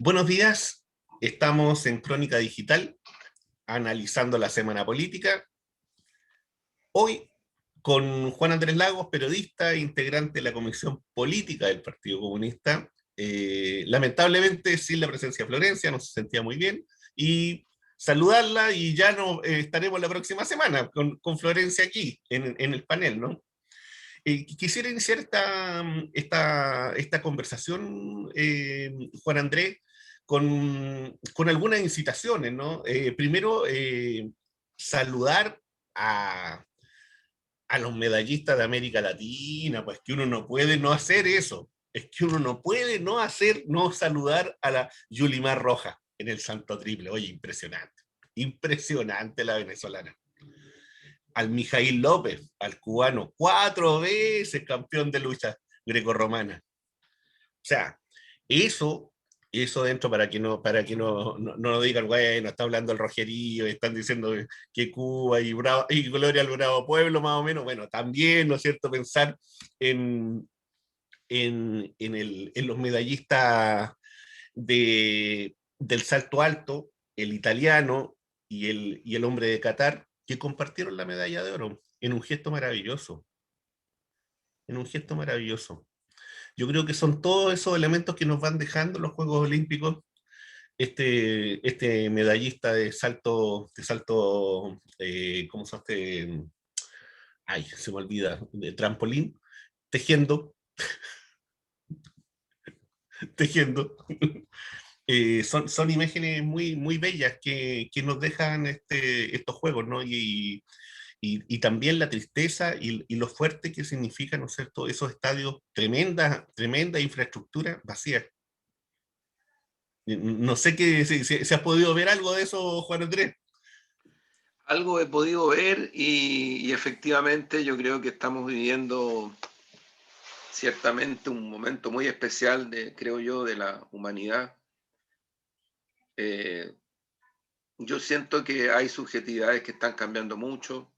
Buenos días, estamos en Crónica Digital, analizando la semana política. Hoy con Juan Andrés Lagos, periodista e integrante de la Comisión Política del Partido Comunista. Lamentablemente sin la presencia de Florencia, no se sentía muy bien, y saludarla y ya no estaremos la próxima semana con Florencia aquí en el panel, ¿no? Quisiera iniciar esta conversación, Juan Andrés, con algunas incitaciones, ¿no? Primero, saludar a, a los medallistas de América Latina, pues que uno no puede no hacer eso. Es que uno no puede no saludar a la Yulimar Rojas en el Santo Triple. Oye, impresionante. Impresionante la venezolana. Al Mijail López, al cubano, 4 veces campeón de lucha grecorromana. O sea, eso, eso dentro para que no digan, bueno, está hablando el Rogerío, están diciendo que Cuba y Gloria al Bravo Pueblo, más o menos. Bueno, también, ¿no es cierto?, pensar en, en los medallistas del salto alto, el italiano y el hombre de Qatar, que compartieron la medalla de oro en un gesto maravilloso, en un gesto maravilloso. Yo creo que son todos esos elementos que nos van dejando los Juegos Olímpicos. Este medallista ¿cómo se llama? Ay, se me olvida, de trampolín, tejiendo, tejiendo. Son imágenes muy, muy bellas que nos dejan estos juegos, ¿no? Y también la tristeza y lo fuerte que significa, ¿no es cierto?, esos estadios, tremenda infraestructura vacía. No sé si has podido ver algo de eso, Juan Andrés. Algo he podido ver y efectivamente yo creo que estamos viviendo ciertamente un momento muy especial, creo yo, de la humanidad. Eh, yo siento que hay subjetividades que están cambiando mucho.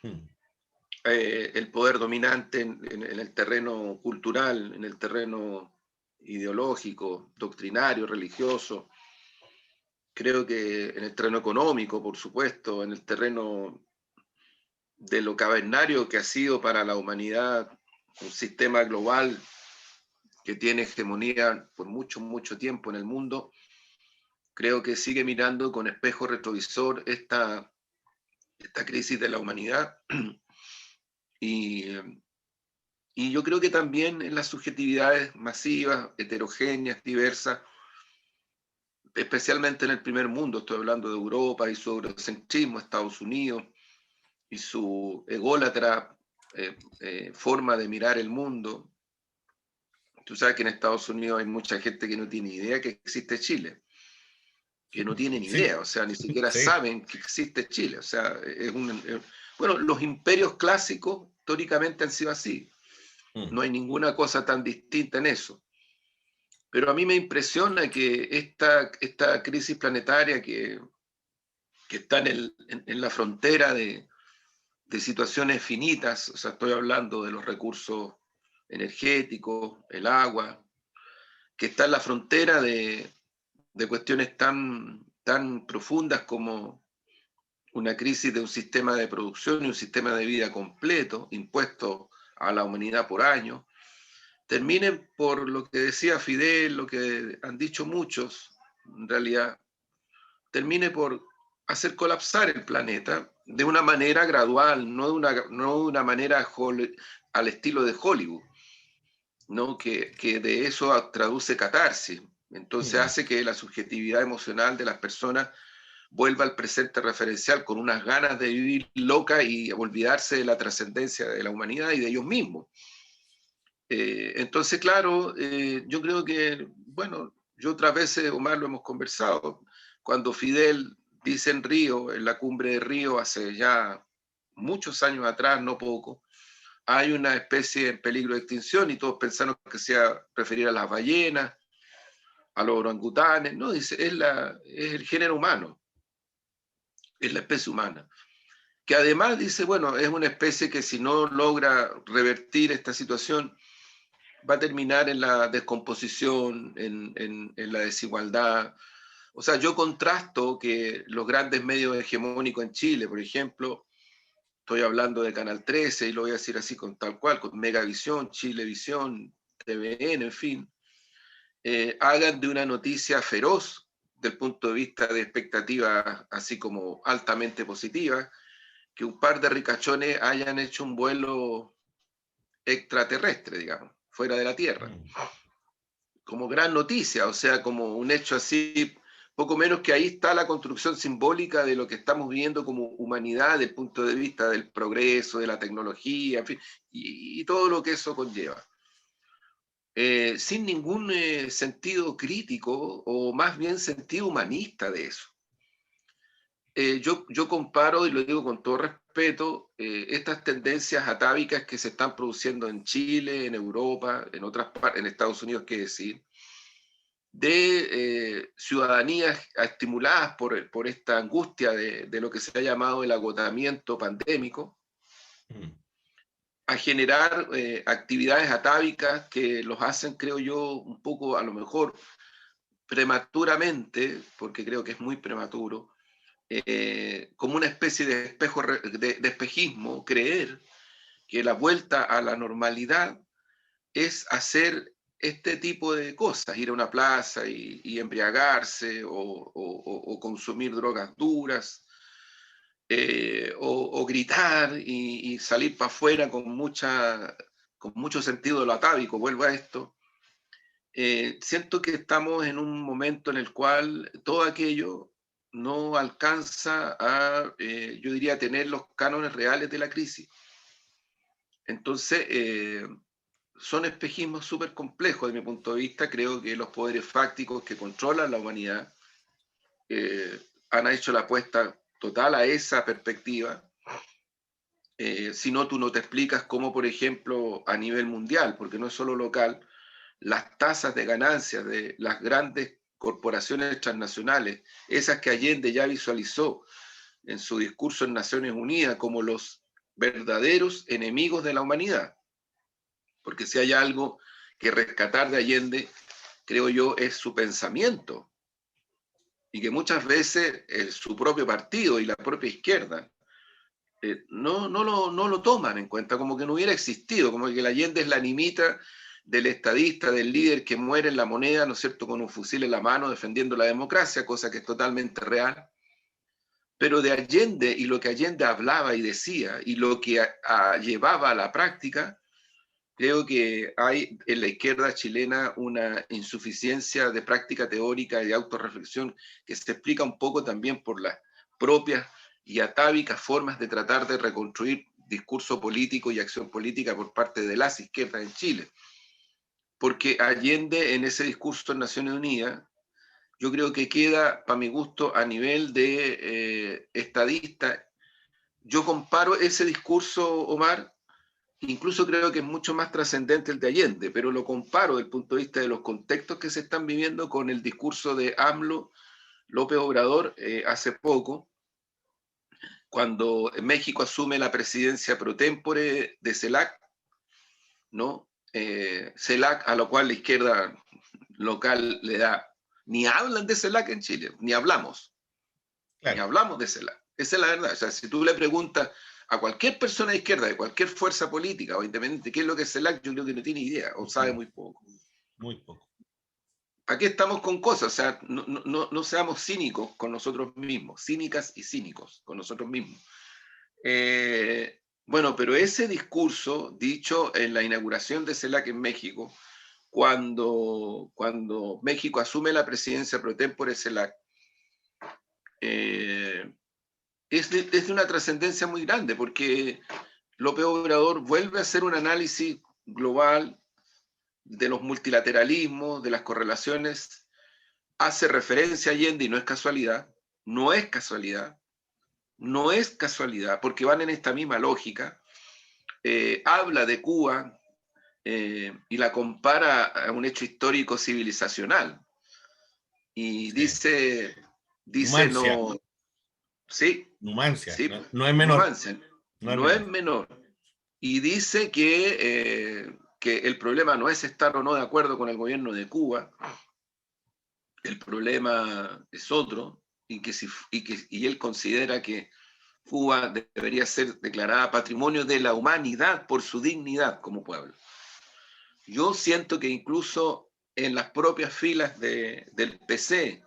Mm. El poder dominante en el terreno cultural, en el terreno ideológico, doctrinario, religioso. Creo que en el terreno económico, por supuesto, en el terreno de lo cavernario que ha sido para la humanidad un sistema global que tiene hegemonía por mucho, mucho tiempo en el mundo, creo que sigue mirando con espejo retrovisor esta crisis de la humanidad. Y, y yo creo que también en las subjetividades masivas, heterogéneas, diversas, especialmente en el primer mundo, estoy hablando de Europa y su eurocentrismo, Estados Unidos y su ególatra forma de mirar el mundo. Tú sabes que en Estados Unidos hay mucha gente que no tiene idea que existe Chile, que no tienen Sí, idea, o sea, ni siquiera sí. saben que existe Chile. O sea, bueno, los imperios clásicos históricamente han sido así. Mm. No hay ninguna cosa tan distinta en eso. Pero a mí me impresiona que esta crisis planetaria que está en la frontera de situaciones finitas, o sea, estoy hablando de los recursos energéticos, el agua, que está en la frontera de cuestiones tan profundas como una crisis de un sistema de producción y un sistema de vida completo impuesto a la humanidad por años, terminen por lo que decía Fidel, lo que han dicho muchos, en realidad, termine por hacer colapsar el planeta de una manera gradual, no de una manera al estilo de Hollywood, ¿no? Que de eso traduce catarsis. Entonces Mm. hace que la subjetividad emocional de las personas vuelva al presente referencial con unas ganas de vivir loca y olvidarse de la trascendencia de la humanidad y de ellos mismos. Entonces, claro, yo creo que, bueno, yo otras veces, Omar, lo hemos conversado, cuando Fidel dice en Río, en la cumbre de Río, hace ya muchos años atrás, no poco, hay una especie en peligro de extinción y todos pensaron que se iba a referir a las ballenas, a los orangutanes, no, dice, es el género humano, es la especie humana, que además dice, bueno, es una especie que si no logra revertir esta situación, va a terminar en la descomposición, en la desigualdad. O sea, yo contrasto que los grandes medios hegemónicos en Chile, por ejemplo, estoy hablando de Canal 13 y lo voy a decir así con tal cual, con Megavisión, Chilevisión, TVN, en fin, hagan de una noticia feroz del punto de vista de expectativas así como altamente positivas, que un par de ricachones hayan hecho un vuelo extraterrestre, digamos, fuera de la Tierra, como gran noticia, o sea, como un hecho así, poco menos que ahí está la construcción simbólica de lo que estamos viviendo como humanidad desde el punto de vista del progreso, de la tecnología, en fin, y todo lo que eso conlleva. Sin ningún sentido crítico o más bien sentido humanista de eso. Yo comparo, y lo digo con todo respeto, estas tendencias atávicas que se están produciendo en Chile, en Europa, en otras partes, en Estados Unidos, qué decir, de ciudadanías estimuladas por esta angustia de lo que se ha llamado el agotamiento pandémico, a generar actividades atávicas que los hacen, creo yo, un poco a lo mejor prematuramente, porque creo que es muy prematuro, como una especie de espejo, de espejismo, creer que la vuelta a la normalidad es hacer este tipo de cosas, ir a una plaza y embriagarse o consumir drogas duras, o gritar y salir para afuera con mucho sentido de lo atávico. Vuelvo a esto. Siento que estamos en un momento en el cual todo aquello no alcanza a, yo diría, tener los cánones reales de la crisis. Entonces, son espejismos súper complejos desde mi punto de vista. Creo que los poderes fácticos que controlan la humanidad han hecho la apuesta total a esa perspectiva. Si no, tú no te explicas cómo, por ejemplo, a nivel mundial, porque no es solo local, las tasas de ganancias de las grandes corporaciones transnacionales, esas que Allende ya visualizó en su discurso en Naciones Unidas como los verdaderos enemigos de la humanidad. Porque si hay algo que rescatar de Allende, creo yo, es su pensamiento. Y que muchas veces su propio partido y la propia izquierda no lo toman en cuenta, como que no hubiera existido, como que el Allende es la nimita del estadista, del líder que muere en la moneda, ¿no es cierto?, con un fusil en la mano defendiendo la democracia, cosa que es totalmente real. Pero de Allende y lo que Allende hablaba y decía y lo que llevaba a la práctica, creo que hay en la izquierda chilena una insuficiencia de práctica teórica y de autorreflexión que se explica un poco también por las propias y atávicas formas de tratar de reconstruir discurso político y acción política por parte de las izquierdas en Chile. Porque Allende en ese discurso en Naciones Unidas, yo creo que queda, para mi gusto, a nivel de estadista. Yo comparo ese discurso, Omar, incluso creo que es mucho más trascendente el de Allende, pero lo comparo desde el punto de vista de los contextos que se están viviendo con el discurso de AMLO, López Obrador, hace poco, cuando México asume la presidencia pro tempore de CELAC, ¿no? CELAC, a lo cual la izquierda local le da, ni hablan de CELAC en Chile, ni hablamos de CELAC. Esa es la verdad. O sea, si tú le preguntas a cualquier persona de izquierda, de cualquier fuerza política o independiente, ¿qué es lo que es CELAC? Yo creo que no tiene idea o sabe muy poco. Muy poco. Aquí estamos con cosas, o sea, no seamos cínicos con nosotros mismos, cínicas y cínicos con nosotros mismos. Bueno, pero ese discurso dicho en la inauguración de CELAC en México, cuando México asume la presidencia pro tempore de CELAC, es de una trascendencia muy grande, porque López Obrador vuelve a hacer un análisis global de los multilateralismos, de las correlaciones, hace referencia a Allende y no es casualidad, porque van en esta misma lógica. Habla de Cuba y la compara a un hecho histórico civilizacional. Y dice Numancia. no, sí, Numancia. sí, No es menor. no es menor. Y dice que que el problema no es estar o no de acuerdo con el gobierno de Cuba, el problema es otro, y él considera que Cuba debería ser declarada patrimonio de la humanidad por su dignidad como pueblo. Yo siento que incluso en las propias filas del PC,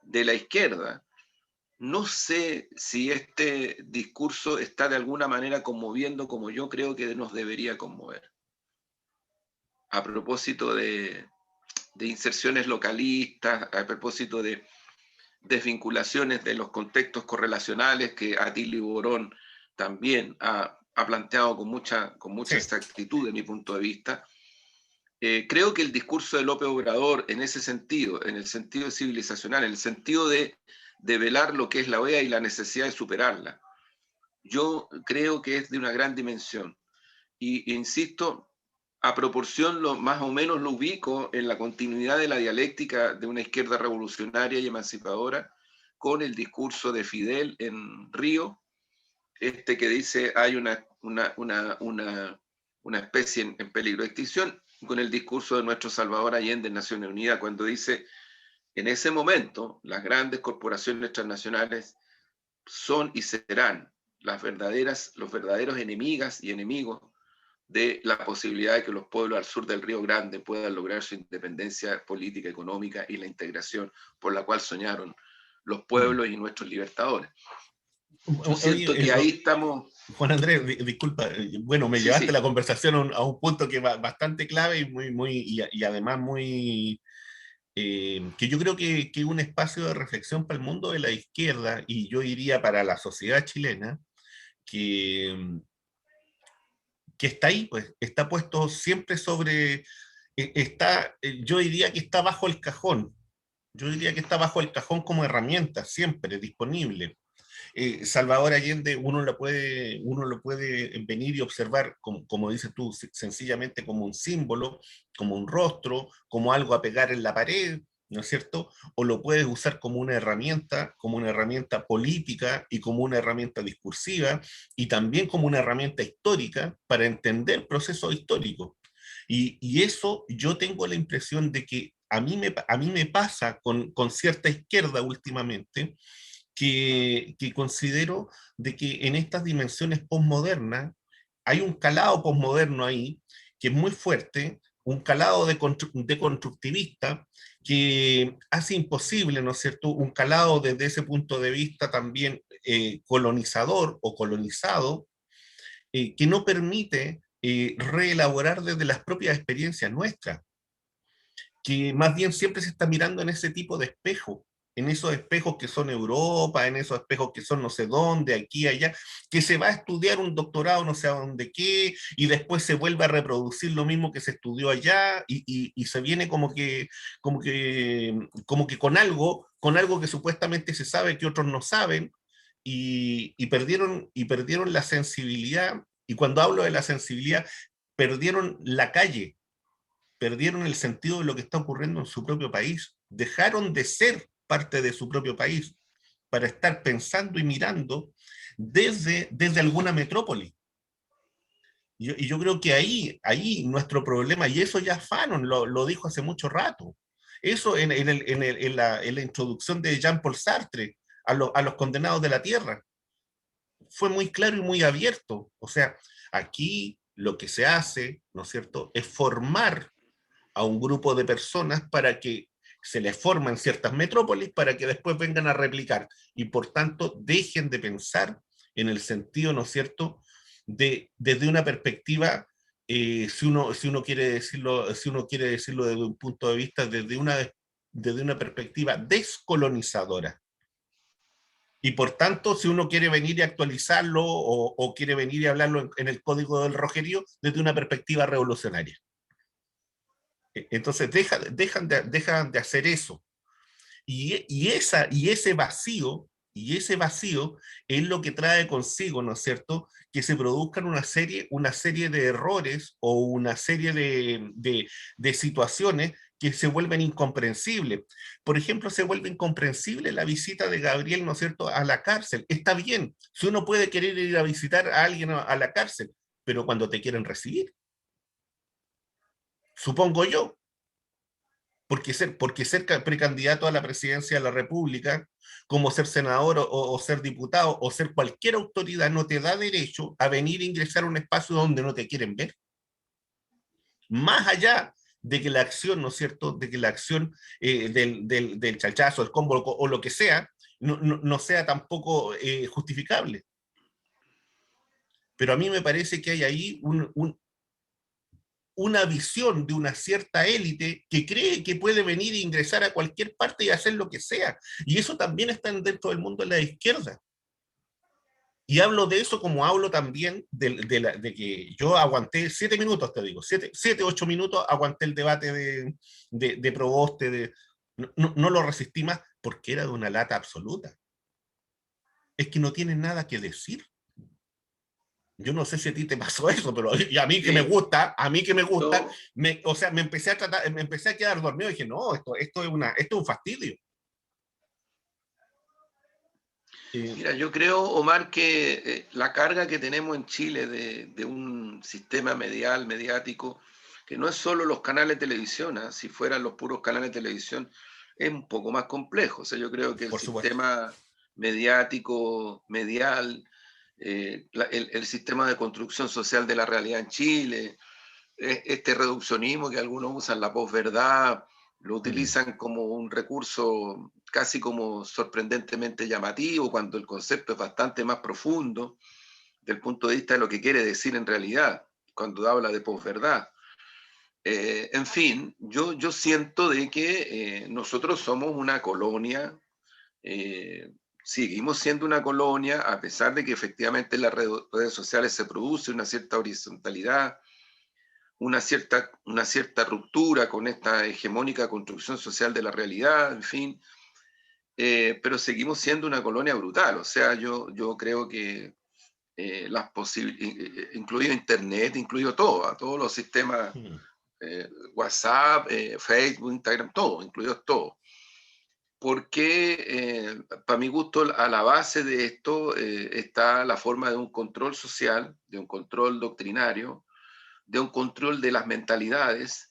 de la izquierda, no sé si este discurso está de alguna manera conmoviendo como yo creo que nos debería conmover. A propósito de inserciones localistas, a propósito de desvinculaciones de los contextos correlacionales que Atilio Borón también ha planteado con mucha Sí. exactitud de mi punto de vista. Creo que el discurso de López Obrador en ese sentido, en el sentido civilizacional, en el sentido de velar lo que es la OEA y la necesidad de superarla, yo creo que es de una gran dimensión. Y insisto, a proporción más o menos lo ubico en la continuidad de la dialéctica de una izquierda revolucionaria y emancipadora con el discurso de Fidel en Río, que dice hay una especie en peligro de extinción, con el discurso de nuestro Salvador Allende en Naciones Unidas, cuando dice, en ese momento, las grandes corporaciones transnacionales son y serán los verdaderos enemigas y enemigos de la posibilidad de que los pueblos al sur del Río Grande puedan lograr su independencia política, económica y la integración por la cual soñaron los pueblos y nuestros libertadores. Yo siento que ahí estamos... Juan Andrés, disculpa, bueno, me llevaste la conversación a un punto que va bastante clave y además muy... que yo creo que es un espacio de reflexión para el mundo de la izquierda y yo diría para la sociedad chilena, que está ahí, pues, está puesto siempre sobre, yo diría que está bajo el cajón, yo diría que está bajo el cajón como herramienta, siempre disponible. Salvador Allende uno lo puede venir y observar, como dices tú, sencillamente como un símbolo, como un rostro, como algo a pegar en la pared, ¿no es cierto? O lo puedes usar como una herramienta política y como una herramienta discursiva y también como una herramienta histórica para entender procesos históricos. Y eso yo tengo la impresión de que a mí me pasa con cierta izquierda últimamente, que considero de que en estas dimensiones postmodernas hay un calado postmoderno ahí que es muy fuerte, un calado de constructivista que hace imposible, ¿no es cierto?, un calado desde ese punto de vista también colonizador o colonizado, que no permite reelaborar desde las propias experiencias nuestras, que más bien siempre se está mirando en ese tipo de espejo, en esos espejos que son Europa, en esos espejos que son no sé dónde, aquí, allá, que se va a estudiar un doctorado no sé a dónde qué, y después se vuelve a reproducir lo mismo que se estudió allá, y se viene como que con algo que supuestamente se sabe que otros no saben, y perdieron la sensibilidad, y cuando hablo de la sensibilidad, perdieron la calle, perdieron el sentido de lo que está ocurriendo en su propio país, dejaron de ser parte de su propio país para estar pensando y mirando desde alguna metrópoli. Y yo creo que ahí nuestro problema, y eso ya Fanon lo dijo hace mucho rato, eso en la introducción de Jean-Paul Sartre a los condenados de la tierra, fue muy claro y muy abierto. O sea, aquí lo que se hace, ¿no es cierto?, es formar a un grupo de personas para que se les formen ciertas metrópolis para que después vengan a replicar y por tanto dejen de pensar en el sentido, ¿no es cierto?, desde una perspectiva, si uno quiere decirlo desde un punto de vista, desde una perspectiva descolonizadora. Y por tanto, si uno quiere venir y actualizarlo o quiere venir y hablarlo en el código del Rogerio, desde una perspectiva revolucionaria. Entonces dejan de hacer eso. Y ese vacío, es lo que trae consigo, ¿no es cierto?, que se produzcan una serie de errores o una serie de situaciones que se vuelven incomprensibles. Por ejemplo, se vuelve incomprensible la visita de Gabriel, ¿no es cierto?, a la cárcel. Está bien, si uno puede querer ir a visitar a alguien a la cárcel, pero cuando te quieren recibir. supongo yo, porque ser precandidato a la presidencia de la República, como ser senador o ser diputado o ser cualquier autoridad, no te da derecho a venir a ingresar a un espacio donde no te quieren ver. Más allá de que la acción, ¿no es cierto?, de que la acción del chachazo, el combo o lo que sea, no sea tampoco justificable. Pero a mí me parece que hay ahí una visión de una cierta élite que cree que puede venir e ingresar a cualquier parte y hacer lo que sea. Y eso también está dentro del mundo de la izquierda. Y hablo de eso como hablo también de que yo aguanté 7 minutos, te digo, 8 minutos aguanté el debate de Proboste, no lo resistí más porque era de una lata absoluta. Es que no tienen nada que decir. Yo no sé si a ti te pasó eso, pero a mí que me Sí, gusta, yo, o sea, me empecé a quedar dormido y dije, no, esto es un fastidio. Eh, mira, yo creo, Omar, que la carga que tenemos en Chile de un sistema mediático, que no es solo los canales de televisión, ¿ah? Si fueran los puros canales de televisión, es un poco más complejo. O sea, yo creo que el por supuesto. sistema mediático, medial, el sistema de construcción social de la realidad en Chile, este reduccionismo que algunos usan, la posverdad, lo Mm, utilizan como un recurso casi como sorprendentemente llamativo, cuando el concepto es bastante más profundo del punto de vista de lo que quiere decir en realidad, cuando habla de posverdad. En fin, yo siento de que nosotros somos una colonia, eh, seguimos siendo una colonia, a pesar de que efectivamente en las redes sociales se produce una cierta horizontalidad, una cierta ruptura con esta hegemónica construcción social de la realidad, en fin, pero seguimos siendo una colonia brutal. O sea, yo creo que las posibilidades, incluido Internet, incluido todo, a todos los sistemas, mm. WhatsApp, Facebook, Instagram, todo, incluido todo. Porque, para mi gusto, a la base de esto está la forma de un control social, de un control doctrinario, de un control de las mentalidades,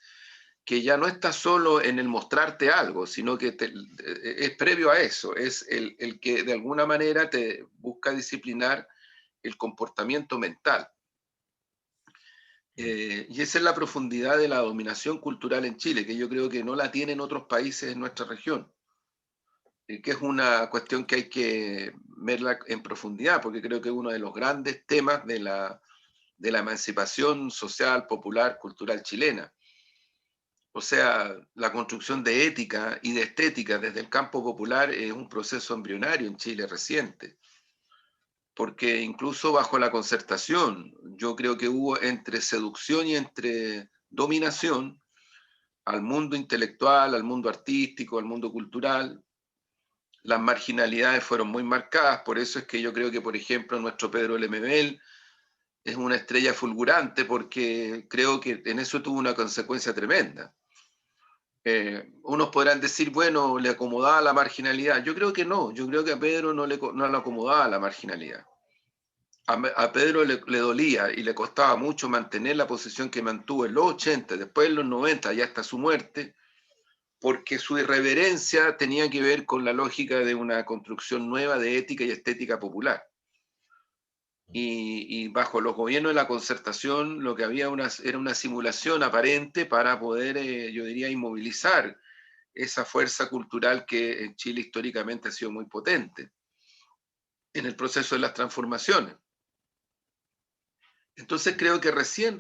que ya no está solo en el mostrarte algo, sino que es previo a eso, es el que de alguna manera te busca disciplinar el comportamiento mental. Y esa es la profundidad de la dominación cultural en Chile, que yo creo que no la tienen otros países en nuestra región, que es una cuestión que hay que verla en profundidad, porque creo que es uno de los grandes temas de la emancipación social, popular, cultural chilena. O sea, la construcción de ética y de estética desde el campo popular es un proceso embrionario en Chile reciente, porque incluso bajo la Concertación, yo creo que hubo entre seducción y entre dominación al mundo intelectual, al mundo artístico, al mundo cultural. Las marginalidades fueron muy marcadas, por eso es que yo creo que, por ejemplo, nuestro Pedro Lemebel es una estrella fulgurante, porque creo que en eso tuvo una consecuencia tremenda. Unos podrán decir, bueno, le acomodaba la marginalidad. Yo creo que no, yo creo que a Pedro no le acomodaba la marginalidad. A Pedro le dolía y le costaba mucho mantener la posición que mantuvo en los 80, después en los 90, ya hasta su muerte, porque su irreverencia tenía que ver con la lógica de una construcción nueva de ética y estética popular. Y bajo los gobiernos de la Concertación lo que había era una simulación aparente para poder, yo diría, inmovilizar esa fuerza cultural que en Chile históricamente ha sido muy potente en el proceso de las transformaciones. Entonces creo que recién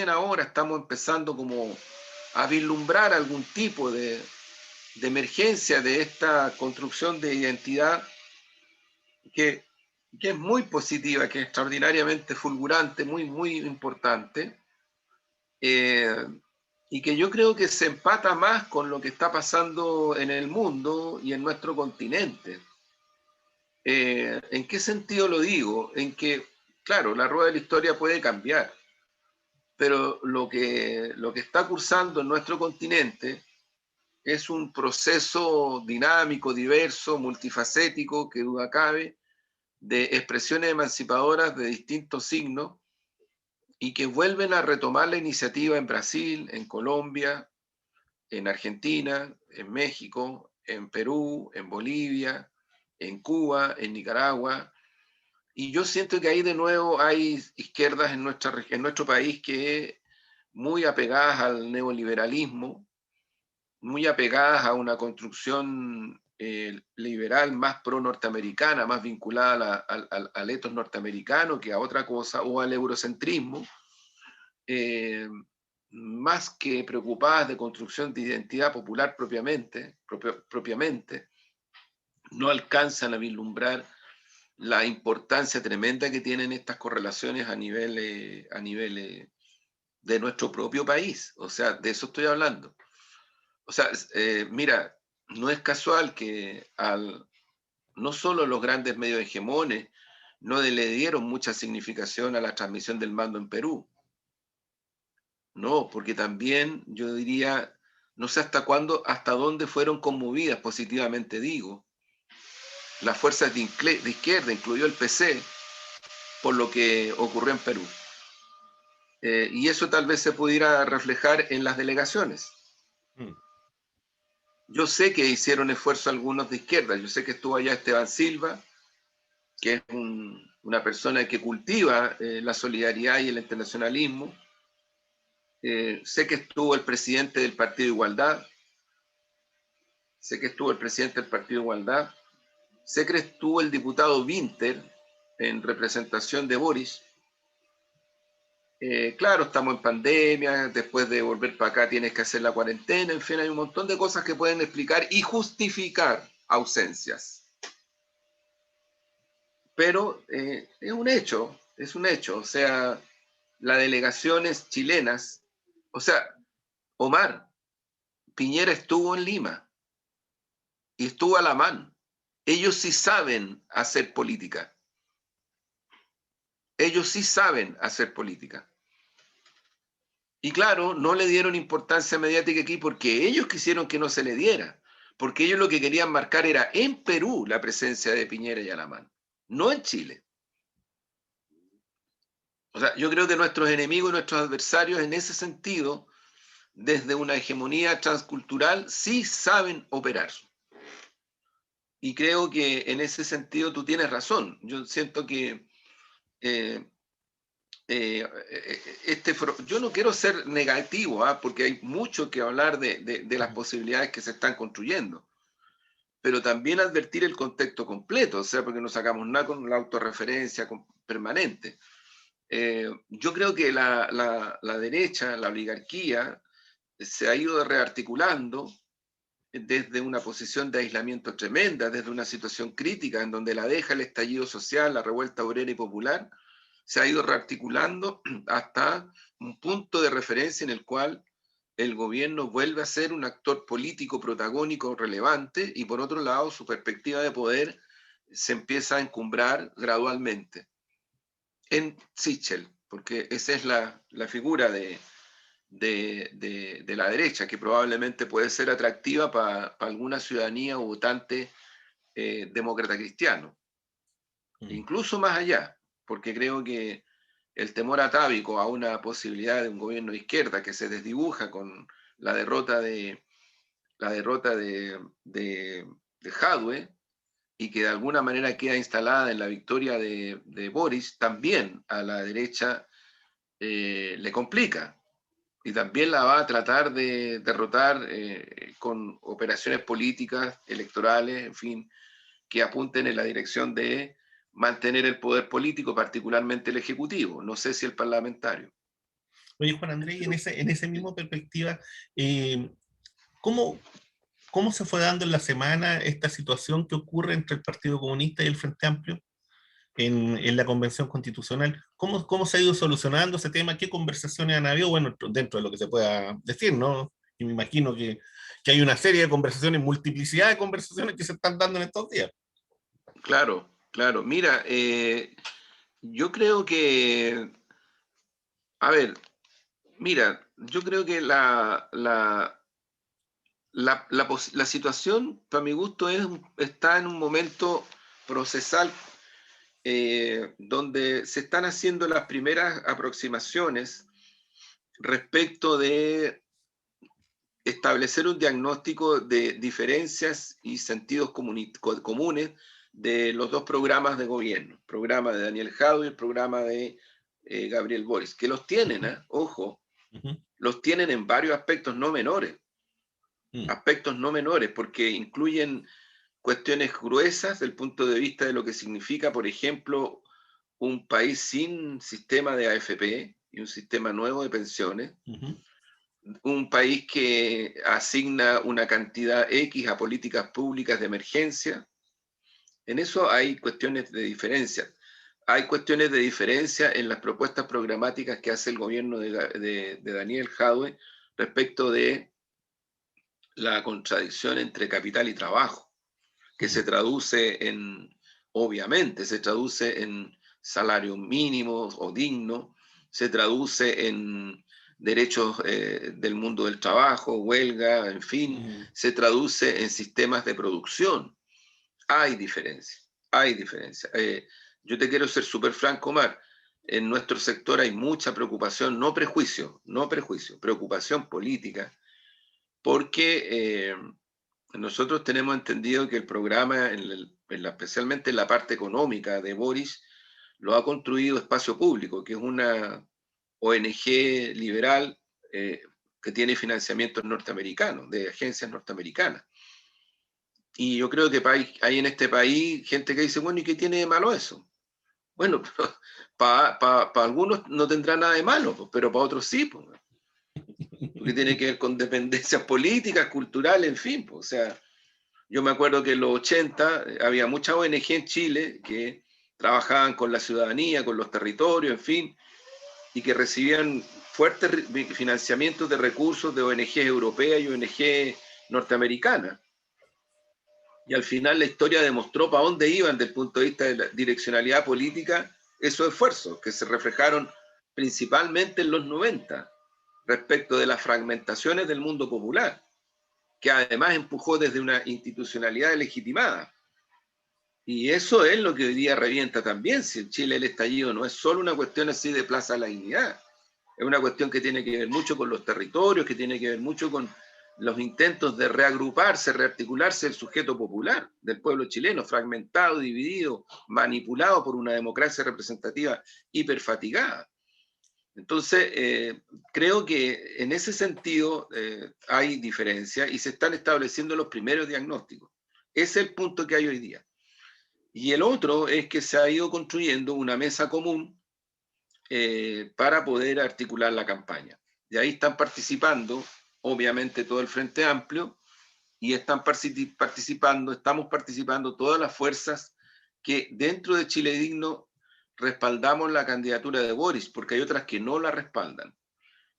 ahora estamos empezando como a vislumbrar algún tipo de emergencia de esta construcción de identidad que, que es muy positiva, que es extraordinariamente fulgurante, muy importante, eh, y que yo creo que se empata más con lo que está pasando en el mundo y en nuestro continente. ¿En qué sentido lo digo? En que, claro, la rueda de la historia puede cambiar, pero lo que está cursando en nuestro continente es un proceso dinámico, diverso, multifacético, que duda cabe, de expresiones emancipadoras de distintos signos y que vuelven a retomar la iniciativa en Brasil, en Colombia, en Argentina, en México, en Perú, en Bolivia, en Cuba, en Nicaragua. Y yo siento que ahí de nuevo hay izquierdas en nuestro país que muy apegadas al neoliberalismo, muy apegadas a una construcción liberal más pro-norteamericana, más vinculada al etos norteamericano que a otra cosa, o al eurocentrismo, más que preocupadas de construcción de identidad popular propiamente, no alcanzan a vislumbrar la importancia tremenda que tienen estas correlaciones a nivel de nuestro propio país. O sea, de eso estoy hablando. O sea, mira, no es casual que no solo los grandes medios hegemones no le dieron mucha significación a la transmisión del mando en Perú. No, porque también yo diría, no sé hasta cuándo, hasta dónde fueron conmovidas, positivamente digo, las fuerzas de izquierda, incluido el PC, por lo que ocurrió en Perú. Y eso tal vez se pudiera reflejar en las delegaciones. Yo sé que hicieron esfuerzo algunos de izquierda, yo sé que estuvo allá Esteban Silva, que es una persona que cultiva la solidaridad y el internacionalismo. Sé que estuvo el presidente del Partido de Igualdad, sé que estuvo el presidente del Partido de Igualdad, sé que estuvo el diputado Winter en representación de Boris. Claro, estamos en pandemia, después de volver para acá tienes que hacer la cuarentena, en fin, hay un montón de cosas que pueden explicar y justificar ausencias. Pero es un hecho, o sea, las delegaciones chilenas, o sea, Omar, Piñera estuvo en Lima y estuvo a la mano. Ellos sí saben hacer política. Ellos sí saben hacer política. Y claro, no le dieron importancia mediática aquí porque ellos quisieron que no se le diera. Porque ellos lo que querían marcar era en Perú la presencia de Piñera y Alamán, no en Chile. O sea, yo creo que nuestros enemigos y nuestros adversarios en ese sentido, desde una hegemonía transcultural, sí saben operar. Y creo que en ese sentido tú tienes razón. Yo siento que yo no quiero ser negativo, porque hay mucho que hablar de las posibilidades que se están construyendo, pero también advertir el contexto completo, o sea, porque no sacamos nada con la autorreferencia permanente. Yo creo que la derecha, la oligarquía, se ha ido rearticulando desde una posición de aislamiento tremenda, desde una situación crítica en donde la deja el estallido social, la revuelta obrera y popular, se ha ido rearticulando hasta un punto de referencia en el cual el gobierno vuelve a ser un actor político protagónico relevante y por otro lado su perspectiva de poder se empieza a encumbrar gradualmente. En Sichel, porque esa es la figura de la derecha, que probablemente puede ser atractiva para alguna ciudadanía o votante demócrata cristiano. Incluso más allá, porque creo que el temor atávico a una posibilidad de un gobierno de izquierda que se desdibuja con la derrota de Jadwe y que de alguna manera queda instalada en la victoria de Boris, también a la derecha le complica y también la va a tratar de derrotar con operaciones políticas, electorales, en fin, que apunten en la dirección de mantener el poder político, particularmente el ejecutivo, no sé si el parlamentario. Oye, Juan Andrés, en esa misma perspectiva, eh, ¿cómo, ¿cómo se fue dando en la semana esta situación que ocurre entre el Partido Comunista y el Frente Amplio en la Convención Constitucional? ¿Cómo se ha ido solucionando ese tema? ¿Qué conversaciones han habido? Bueno, dentro de lo que se pueda decir, ¿no? Y me imagino que hay una serie de conversaciones, multiplicidad de conversaciones que se están dando en estos días. Claro, claro. Mira, yo creo que, a ver, mira, yo creo que la situación, para mi gusto, está en un momento procesal donde se están haciendo las primeras aproximaciones respecto de establecer un diagnóstico de diferencias y sentidos comunes de los dos programas de gobierno, el programa de Daniel Jadwe y el programa de Gabriel Boric, que los tienen, ojo, los tienen en varios aspectos no menores, porque incluyen cuestiones gruesas desde el punto de vista de lo que significa, por ejemplo, un país sin sistema de AFP y un sistema nuevo de pensiones, un país que asigna una cantidad X a políticas públicas de emergencia. En eso hay cuestiones de diferencia. Hay cuestiones de diferencia en las propuestas programáticas que hace el gobierno de Daniel Jadwe respecto de la contradicción entre capital y trabajo, que se traduce en, obviamente, se traduce en salarios mínimos o dignos, se traduce en derechos del mundo del trabajo, huelga, en fin, se traduce en sistemas de producción. Hay diferencia, hay diferencia. Yo te quiero ser súper franco, Omar. En nuestro sector hay mucha preocupación, no prejuicio, preocupación política, porque nosotros tenemos entendido que el programa, especialmente en la parte económica de Boris, lo ha construido Espacio Público, que es una ONG liberal que tiene financiamientos norteamericanos, de agencias norteamericanas. Y yo creo que hay en este país gente que dice, bueno, ¿y qué tiene de malo eso? Bueno, para algunos no tendrá nada de malo, pero para otros sí, pues, porque tiene que ver con dependencias políticas, culturales, en fin. Pues, o sea, yo me acuerdo que en los 80 había muchas ONG en Chile que trabajaban con la ciudadanía, con los territorios, en fin, y que recibían fuertes financiamientos de recursos de ONG europeas y ONG norteamericanas. Y al final la historia demostró para dónde iban desde el punto de vista de la direccionalidad política esos esfuerzos, que se reflejaron principalmente en los 90, respecto de las fragmentaciones del mundo popular, que además empujó desde una institucionalidad legitimada. Y eso es lo que hoy día revienta también. Si en Chile el estallido no es solo una cuestión así de Plaza de la Dignidad, es una cuestión que tiene que ver mucho con los territorios, que tiene que ver mucho con los intentos de reagruparse, rearticularse el sujeto popular del pueblo chileno, fragmentado, dividido, manipulado por una democracia representativa hiperfatigada. Entonces, creo que en ese sentido hay diferencia y se están estableciendo los primeros diagnósticos. Ese es el punto que hay hoy día. Y el otro es que se ha ido construyendo una mesa común para poder articular la campaña. De ahí están participando, obviamente, todo el Frente Amplio y estamos participando todas las fuerzas que dentro de Chile Digno respaldamos la candidatura de Boris, porque hay otras que no la respaldan.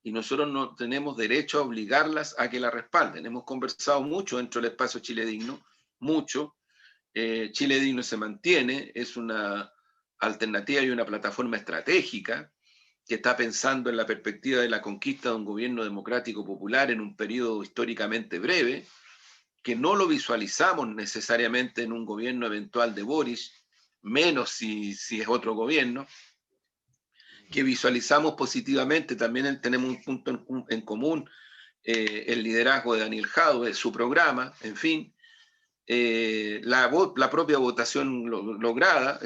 Y nosotros no tenemos derecho a obligarlas a que la respalden. Hemos conversado mucho dentro del espacio Chile Digno, mucho. Chile Digno se mantiene, es una alternativa y una plataforma estratégica que está pensando en la perspectiva de la conquista de un gobierno democrático popular en un periodo históricamente breve, que no lo visualizamos necesariamente en un gobierno eventual de Boris, menos si es otro gobierno, que visualizamos positivamente, también tenemos un punto en común, el liderazgo de Daniel Jadwe, su programa, en fin, la propia votación lograda.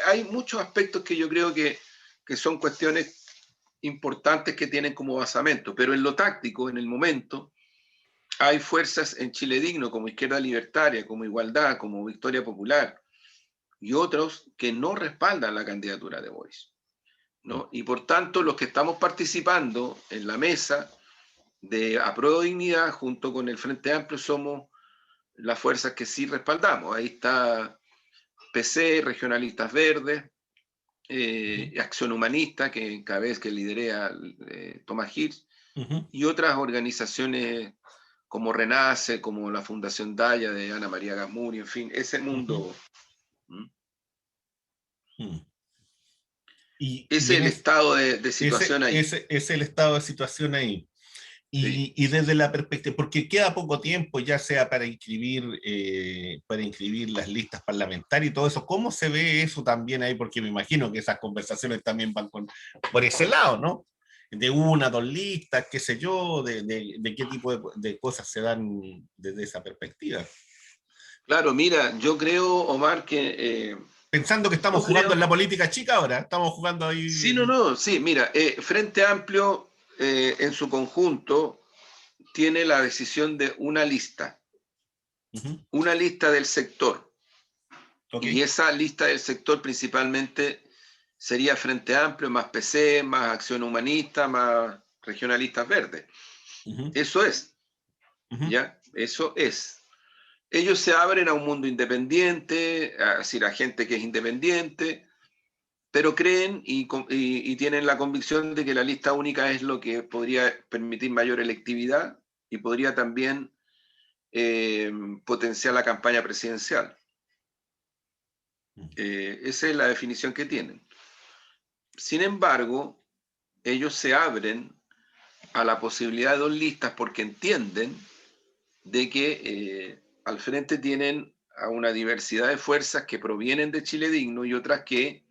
Hay muchos aspectos que yo creo que son cuestiones importantes que tienen como basamento, pero en lo táctico, en el momento, hay fuerzas en Chile Digno, como Izquierda Libertaria, como Igualdad, como Victoria Popular, y otros que no respaldan la candidatura de Boris, ¿no? Y por tanto, los que estamos participando en la mesa de Apruebo Dignidad, junto con el Frente Amplio, somos las fuerzas que sí respaldamos. Ahí está PC, Regionalistas Verdes, Acción Humanista, que encabeza, que liderea Tomás Hirsch, y otras organizaciones como Renace, como la Fundación Daya de Ana María Gamuri, en fin, ese mundo. Y ese es el estado de situación ahí. Ese es el estado de situación ahí. Sí. Y desde la perspectiva, porque queda poco tiempo ya sea para inscribir las listas parlamentarias y todo eso, ¿cómo se ve eso también ahí? Porque me imagino que esas conversaciones también van por ese lado, ¿no? De una, dos listas, qué sé yo, de qué tipo de cosas se dan desde esa perspectiva. Claro, mira, yo creo, Omar, Pensando que estamos yo jugando creo, en la política chica ahora, estamos jugando sí, ahí. no, no, sí, mira, Frente Amplio en su conjunto tiene la decisión de Ujú, una lista del sector, ok. y esa lista del sector principalmente sería Frente Amplio, más PC, más Acción Humanista, más Regionalistas Verdes. Ujú, Eso es, ujú, ¿ya? Eso es. Ellos se abren a un mundo independiente, a decir, a gente que es independiente, pero creen y tienen la convicción de que la lista única es lo que podría permitir mayor electividad y podría también potenciar la campaña presidencial. Esa es la definición que tienen. Sin embargo, ellos se abren a la posibilidad de dos listas porque entienden de que al frente tienen a una diversidad de fuerzas que provienen de Chile Digno y otras que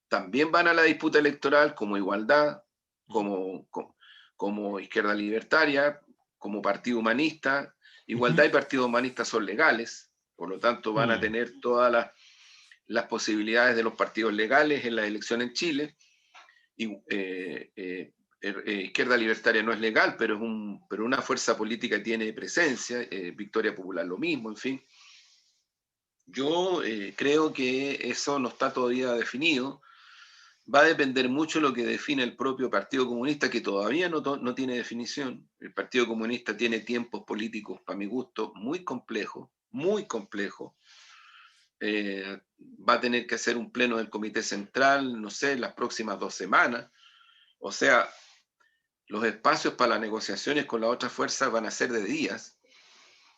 también van a la disputa electoral como Igualdad, ujú, como, como, como Izquierda Libertaria, como Partido Humanista. Igualdad ujú, y Partido Humanista son legales, por lo tanto van a ujú, tener todas las posibilidades de los partidos legales en la elección en Chile. Y, Izquierda Libertaria no es legal, pero una fuerza política tiene presencia, Victoria Popular lo mismo, en fin. Yo creo que eso no está todavía definido. Va a depender mucho de lo que define el propio Partido Comunista, que todavía no tiene definición. El Partido Comunista tiene tiempos políticos, para mi gusto, muy complejos, muy complejos. Va a tener que hacer un pleno del Comité Central, no sé, las próximas 2 semanas. O sea, los espacios para las negociaciones con las otras fuerzas van a ser de días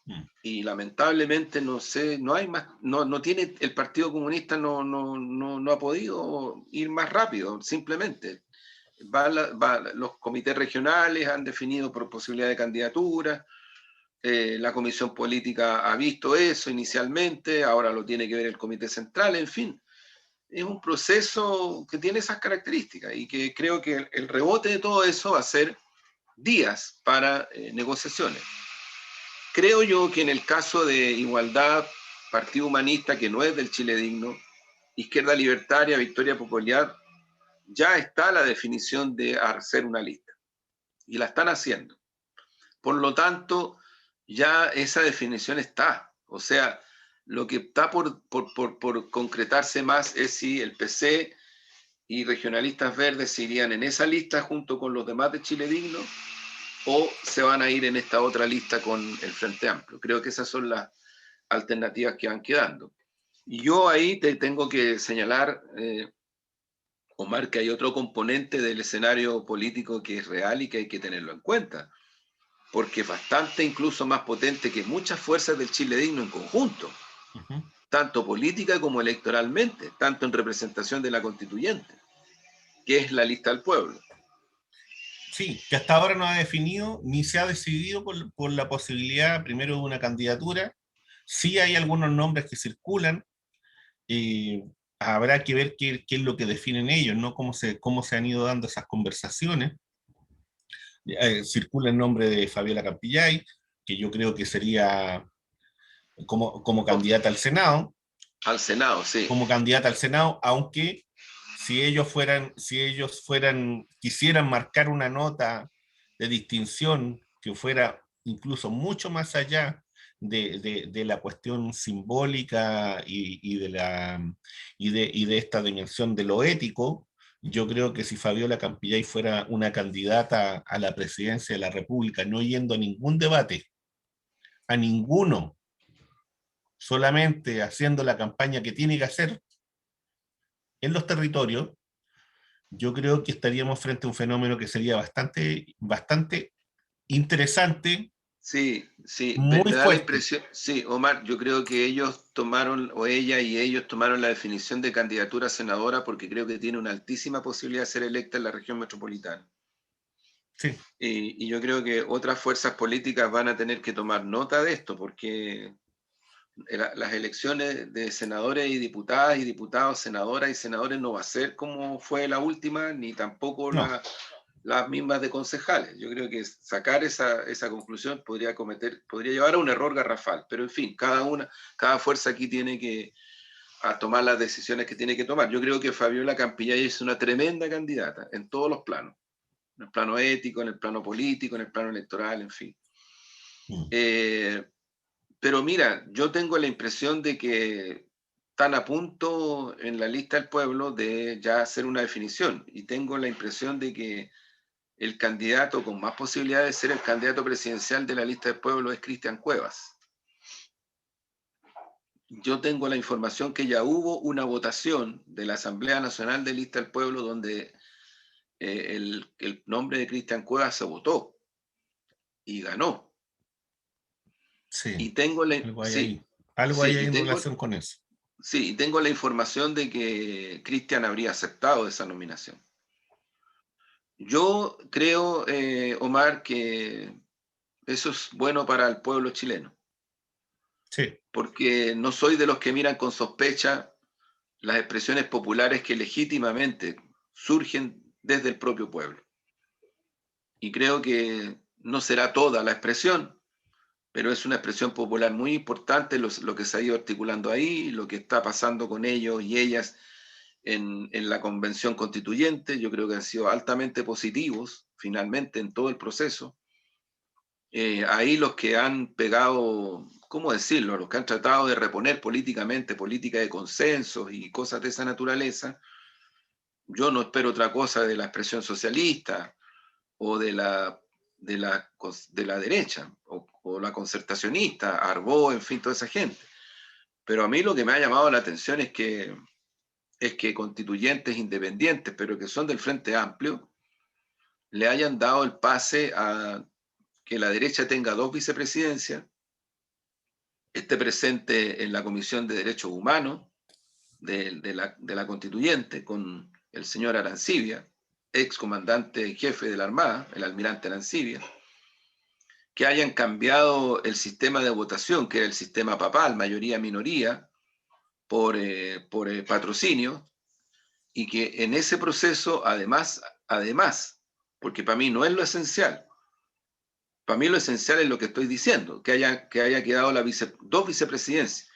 ujú. y lamentablemente no sé, no hay más, no tiene, el Partido Comunista no ha podido ir más rápido, simplemente. Los comités regionales han definido por posibilidad de candidatura, la comisión política ha visto eso inicialmente, ahora lo tiene que ver el comité central, en fin. Es un proceso que tiene esas características y que creo que el rebote de todo eso va a ser días para negociaciones. Creo yo que en el caso de Igualdad, Partido Humanista, que no es del Chile Digno, Izquierda Libertaria, Victoria Popular, ya está la definición de hacer una lista y la están haciendo. Por lo tanto, ya esa definición está. O sea, lo que está por concretarse más es si el PC y Regionalistas Verdes se irían en esa lista junto con los demás de Chile Digno o se van a ir en esta otra lista con el Frente Amplio. Creo que esas son las alternativas que van quedando. Y yo ahí te tengo que señalar, Omar, que hay otro componente del escenario político que es real y que hay que tenerlo en cuenta, porque es bastante incluso más potente que muchas fuerzas del Chile Digno en conjunto, Ujú. tanto política como electoralmente, tanto en representación de la constituyente, que es la lista del pueblo. Sí, que hasta ahora no ha definido ni se ha decidido por la posibilidad primero de una candidatura. Sí hay algunos nombres que circulan, y habrá que ver qué es lo que definen ellos, ¿no? Cómo se han ido dando esas conversaciones. Circula el nombre de Fabiola Campillay, que yo creo que sería como candidata al Senado, Al Senado, sí. aunque quisieran marcar una nota de distinción que fuera incluso mucho más allá de la cuestión simbólica y de esta dimensión de lo ético, yo creo que si Fabiola Campillay fuera una candidata a la presidencia de la República, no yendo a ningún debate, a ninguno, solamente haciendo la campaña que tiene que hacer en los territorios, yo creo que estaríamos frente a un fenómeno que sería bastante interesante, Sí, sí, muy me da la fuerte. impresión, sí, Omar, yo creo que ellos tomaron, o ella y ellos tomaron la definición de candidatura a senadora porque creo que tiene una altísima posibilidad de ser electa en la región metropolitana. Sí. Y yo creo que otras fuerzas políticas van a tener que tomar nota de esto, porque las elecciones de senadores y diputadas y diputados, senadoras y senadores no va a ser como fue la última, ni tampoco No, las mismas de concejales. Yo creo que sacar esa conclusión podría llevar a un error garrafal, pero en fin, cada fuerza aquí tiene que tomar las decisiones que tiene que tomar. Yo creo que Fabiola Campillay es una tremenda candidata en todos los planos, en el plano ético, en el plano político, en el plano electoral, en fin. Pero mira, yo tengo la impresión de que están a punto en la lista del pueblo de ya hacer una definición, y tengo la impresión de que el candidato con más posibilidades de ser el candidato presidencial de la lista del pueblo es Cristian Cuevas. Yo tengo la información que ya hubo una votación de la Asamblea Nacional de Lista del Pueblo donde el nombre de Cristian Cuevas se votó y ganó. sí, Y tengo la, algo hay sí, ahí. Algo hay sí, ahí y en tengo, relación con eso. sí, y tengo la información de que Cristian habría aceptado esa nominación. Yo creo, Omar, que eso es bueno para el pueblo chileno, Sí, porque no soy de los que miran con sospecha las expresiones populares que legítimamente surgen desde el propio pueblo. Y creo que no será toda la expresión, pero es una expresión popular muy importante lo que se ha ido articulando ahí, lo que está pasando con ellos y ellas en la convención constituyente. Yo creo que han sido altamente positivos, finalmente, en todo el proceso. Ahí los que han pegado, ¿cómo decirlo? Los que han tratado de reponer políticamente, política de consensos y cosas de esa naturaleza, yo no espero otra cosa de la expresión socialista o de la derecha o la concertacionista, Arbó, en fin, toda esa gente. Pero a mí lo que me ha llamado la atención es que constituyentes independientes, pero que son del Frente Amplio, le hayan dado el pase a que la derecha tenga dos vicepresidencias, esté presente en la Comisión de Derechos Humanos de la Constituyente con el señor Arancibia, ex comandante jefe de la Armada, el almirante Arancibia, que hayan cambiado el sistema de votación, que era el sistema papal, mayoría-minoría, por patrocinio, y que en ese proceso, además, porque para mí no es lo esencial, para mí lo esencial es lo que estoy diciendo, que haya quedado dos vicepresidencias,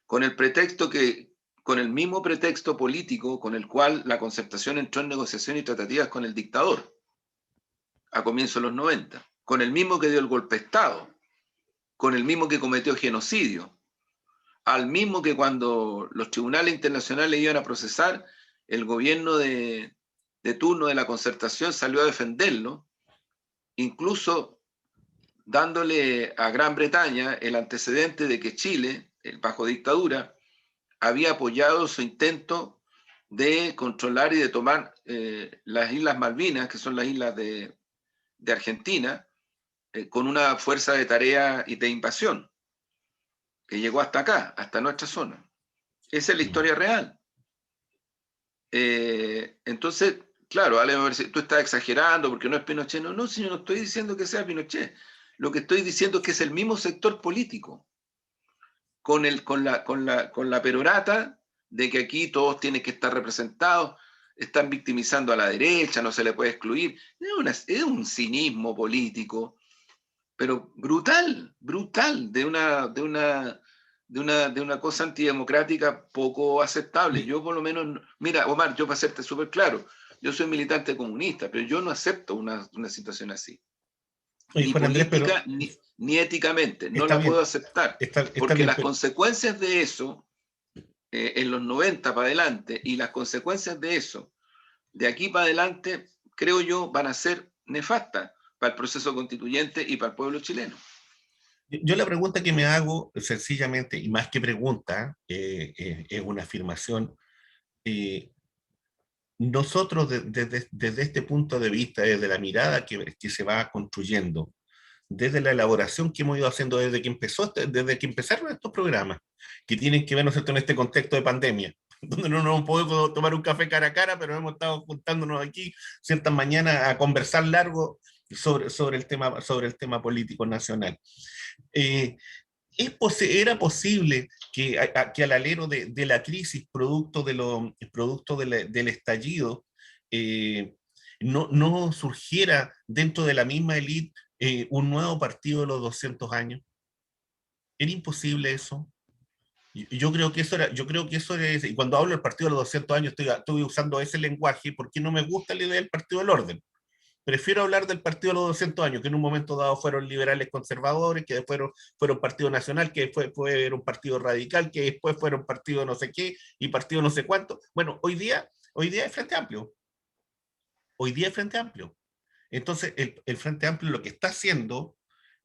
con el mismo pretexto político con el cual la Concertación entró en negociaciones y tratativas con el dictador a comienzos de los 90, con el mismo que dio el golpe de Estado, con el mismo que cometió genocidio, al mismo que cuando los tribunales internacionales iban a procesar, el gobierno de turno de la Concertación salió a defenderlo, incluso dándole a Gran Bretaña el antecedente de que Chile, bajo dictadura, había apoyado su intento de controlar y de tomar las Islas Malvinas, que son las islas de Argentina, con una fuerza de tarea y de invasión que llegó hasta acá, hasta nuestra zona. Esa es la historia real. Entonces, claro, tú estás exagerando porque no es Pinochet. No, no, si yo no estoy diciendo que sea Pinochet. Lo que estoy diciendo es que es el mismo sector político, con la perorata de que aquí todos tienen que estar representados, están victimizando a la derecha, no se le puede excluir. Es un cinismo político, pero brutal, brutal, de una cosa antidemocrática poco aceptable. y, Yo por lo menos, mira, Omar, yo para serte súper claro, yo soy militante comunista, pero yo no acepto una situación así. oye, Ni Juan Andrés, pero política, ni éticamente. No está la puedo bien, aceptar. está Porque bien, las consecuencias de eso, en los 90 para adelante, y las consecuencias de eso, de aquí para adelante, creo yo, van a ser nefastas para el proceso constituyente y para el pueblo chileno. yo la pregunta que me hago sencillamente, y más que pregunta, es una afirmación. eh, Nosotros desde este punto de vista, desde la mirada que se va construyendo, desde la elaboración que hemos ido haciendo desde que empezaron estos programas, que tienen que ver, ¿no es cierto?, en este contexto de pandemia, donde no nos hemos podido tomar un café cara a cara, pero hemos estado juntándonos aquí ciertas mañanas a conversar largo sobre el tema político nacional. Eh, ¿Era posible que al alero de la crisis, producto del estallido, eh, no surgiera dentro de la misma élite un nuevo partido de los 200 años? ¿Era imposible eso? Yo creo que eso era, y cuando hablo del partido de los 200 años estoy usando ese lenguaje porque no me gusta la idea del partido del orden. Prefiero hablar del partido de los 200 años, que en un momento dado fueron liberales conservadores, que después fueron partido nacional, que después fueron partido radical, que después fueron partido no sé qué y partido no sé cuánto. Bueno, hoy día es Frente Amplio. Hoy día es Frente Amplio. Entonces, el Frente Amplio lo que está haciendo,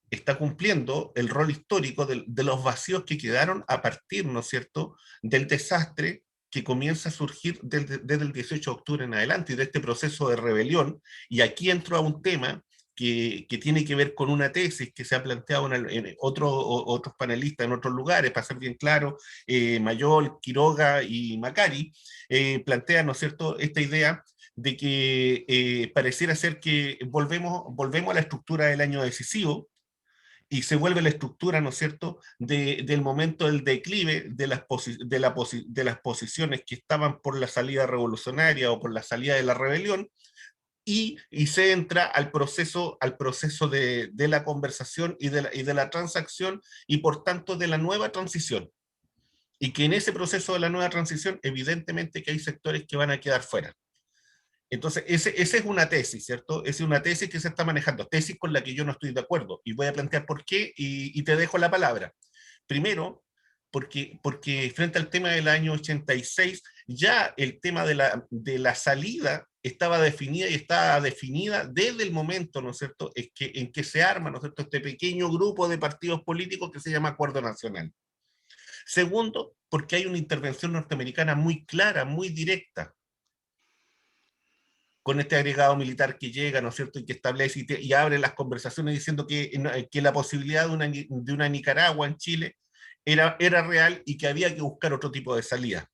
está cumpliendo el rol histórico de los vacíos que quedaron a partir, ¿no es cierto?, del desastre que comienza a surgir desde el 18 de octubre en adelante y de este proceso de rebelión. Y aquí entro a un tema que tiene que ver con una tesis que se ha planteado en otros panelistas en otros lugares, para ser bien claro, Mayol, Quiroga y Macari, plantean, ¿no es cierto?, esta idea de que pareciera ser que volvemos a la estructura del año decisivo, y se vuelve la estructura, ¿no es cierto?, del momento del declive de las posiciones que estaban por la salida revolucionaria o por la salida de la rebelión, y se entra al proceso de la conversación y de la transacción, y por tanto de la nueva transición. Y que en ese proceso de la nueva transición, evidentemente que hay sectores que van a quedar fuera. Entonces, esa es una tesis, ¿cierto? Esa es una tesis que se está manejando, tesis con la que yo no estoy de acuerdo, y voy a plantear por qué, y te dejo la palabra. Primero, porque frente al tema del año 86, ya el tema de la salida estaba definida, y estaba definida desde el momento, ¿no es cierto?, en que se arma, ¿no es cierto?, este pequeño grupo de partidos políticos que se llama Acuerdo Nacional. Segundo, porque hay una intervención norteamericana muy clara, muy directa, con este agregado militar que llega, ¿no es cierto?, y que establece y abre las conversaciones diciendo que la posibilidad de una Nicaragua en Chile era real y que había que buscar otro tipo de salida.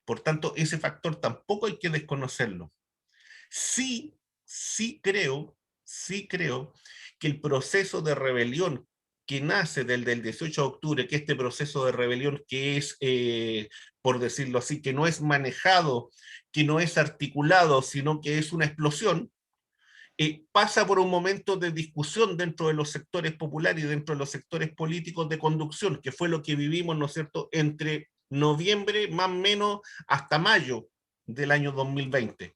Por tanto, ese factor tampoco hay que desconocerlo. Sí, sí creo que el proceso de rebelión que nace del 18 de octubre, que este proceso de rebelión que es, por decirlo así, que no es manejado, que no es articulado, sino que es una explosión, pasa por un momento de discusión dentro de los sectores populares y dentro de los sectores políticos de conducción, que fue lo que vivimos, ¿no es cierto?, entre noviembre, más o menos, hasta mayo del año 2020,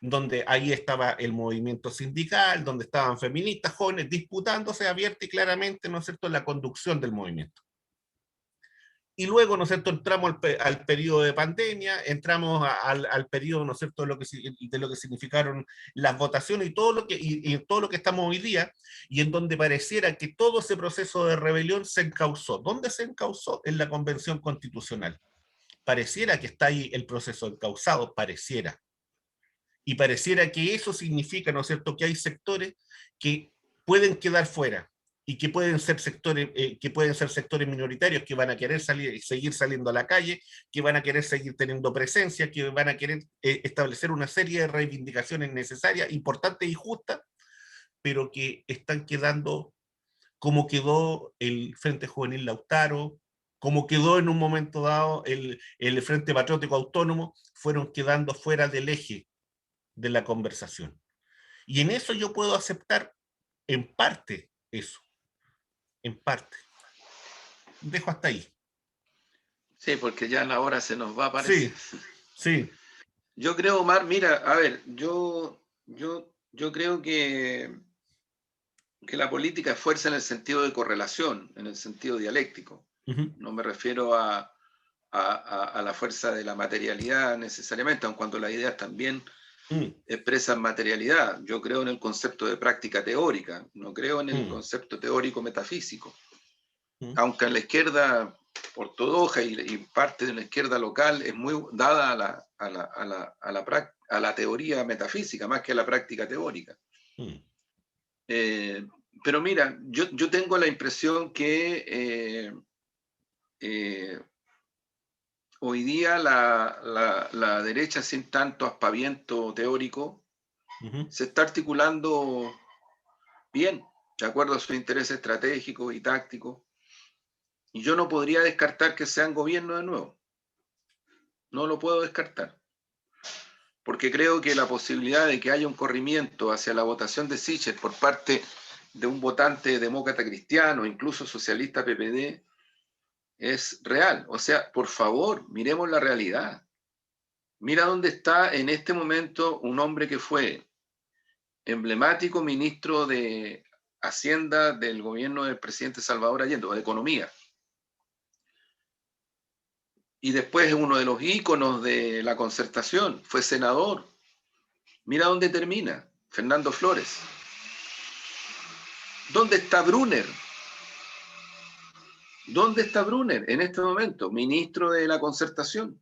donde ahí estaba el movimiento sindical, donde estaban feministas jóvenes disputándose abierta y claramente, ¿no es cierto?, la conducción del movimiento. Y luego, ¿no es cierto?, entramos al periodo de pandemia, entramos al periodo, ¿no es cierto?, de lo que significaron las votaciones y todo lo que estamos hoy día, y en donde pareciera que todo ese proceso de rebelión se encauzó. ¿Dónde se encauzó? En la Convención Constitucional. Pareciera que está ahí el proceso encauzado, pareciera. Y pareciera que eso significa, ¿no es cierto?, que hay sectores que pueden quedar fuera y que pueden ser sectores minoritarios que van a querer seguir saliendo a la calle, que van a querer seguir teniendo presencia, que van a querer establecer una serie de reivindicaciones necesarias, importantes y justas, pero que están quedando como quedó el Frente Juvenil Lautaro, como quedó en un momento dado el Frente Patriótico Autónomo, fueron quedando fuera del eje de la conversación. Y en eso yo puedo aceptar en parte eso, en parte. Dejo hasta ahí. Sí, porque ya la hora se nos va, parece. Sí, sí. Yo creo, Omar, mira, a ver, yo creo que la política es fuerza en el sentido de correlación, en el sentido dialéctico. Uh-huh. No me refiero a la fuerza de la materialidad necesariamente, aun cuando las ideas también expresan materialidad. Yo creo en el concepto de práctica teórica, no creo en el concepto teórico metafísico. Aunque en la izquierda ortodoxa y parte de la izquierda local es muy dada a la teoría metafísica más que a la práctica teórica. Pero mira, yo tengo la impresión que hoy día la derecha, sin tanto aspaviento teórico, se está articulando bien, de acuerdo a sus intereses estratégicos y tácticos. Y yo no podría descartar que sean gobierno de nuevo. No lo puedo descartar. Porque creo que la posibilidad de que haya un corrimiento hacia la votación de Sichel por parte de un votante demócrata cristiano, incluso socialista PPD, es real. O sea, por favor, miremos la realidad. Mira dónde está en este momento un hombre que fue emblemático ministro de Hacienda del gobierno del presidente Salvador Allende, o de Economía. Y después es uno de los íconos de la concertación, fue senador. Mira dónde termina, Fernando Flores. ¿Dónde está Brunner? ¿Dónde está Brunner en este momento? Ministro de la concertación,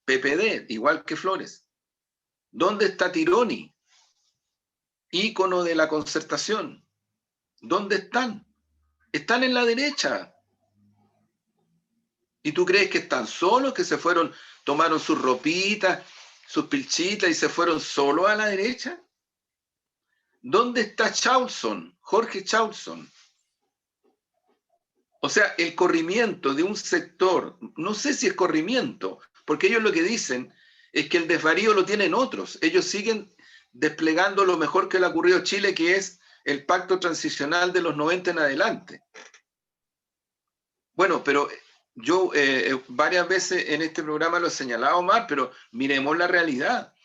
PPD, igual que Flores. ¿Dónde está Tironi? Ícono de la concertación. ¿Dónde están? Están en la derecha. ¿Y tú crees que están solos, que se fueron, tomaron sus ropitas, sus pilchitas y se fueron solo a la derecha? ¿Dónde está Chausson, Jorge Chausson? O sea, el corrimiento de un sector, no sé si es corrimiento, porque ellos lo que dicen es que el desvarío lo tienen otros. Ellos siguen desplegando lo mejor que le ha ocurrido a Chile, que es el pacto transicional de los 90 en adelante. Bueno, pero yo varias veces en este programa lo he señalado más, pero miremos la realidad.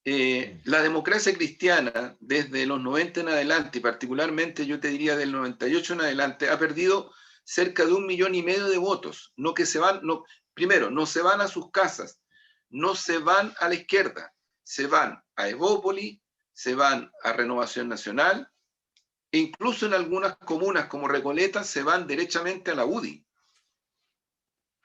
La democracia cristiana desde los 90 en adelante, y particularmente yo te diría del 98 en adelante, ha perdido cerca de 1,5 millones de votos. No que se van, no, primero, no se van a sus casas, no se van a la izquierda, se van a Evópoli, se van a Renovación Nacional, e incluso en algunas comunas como Recoleta se van derechamente a la UDI.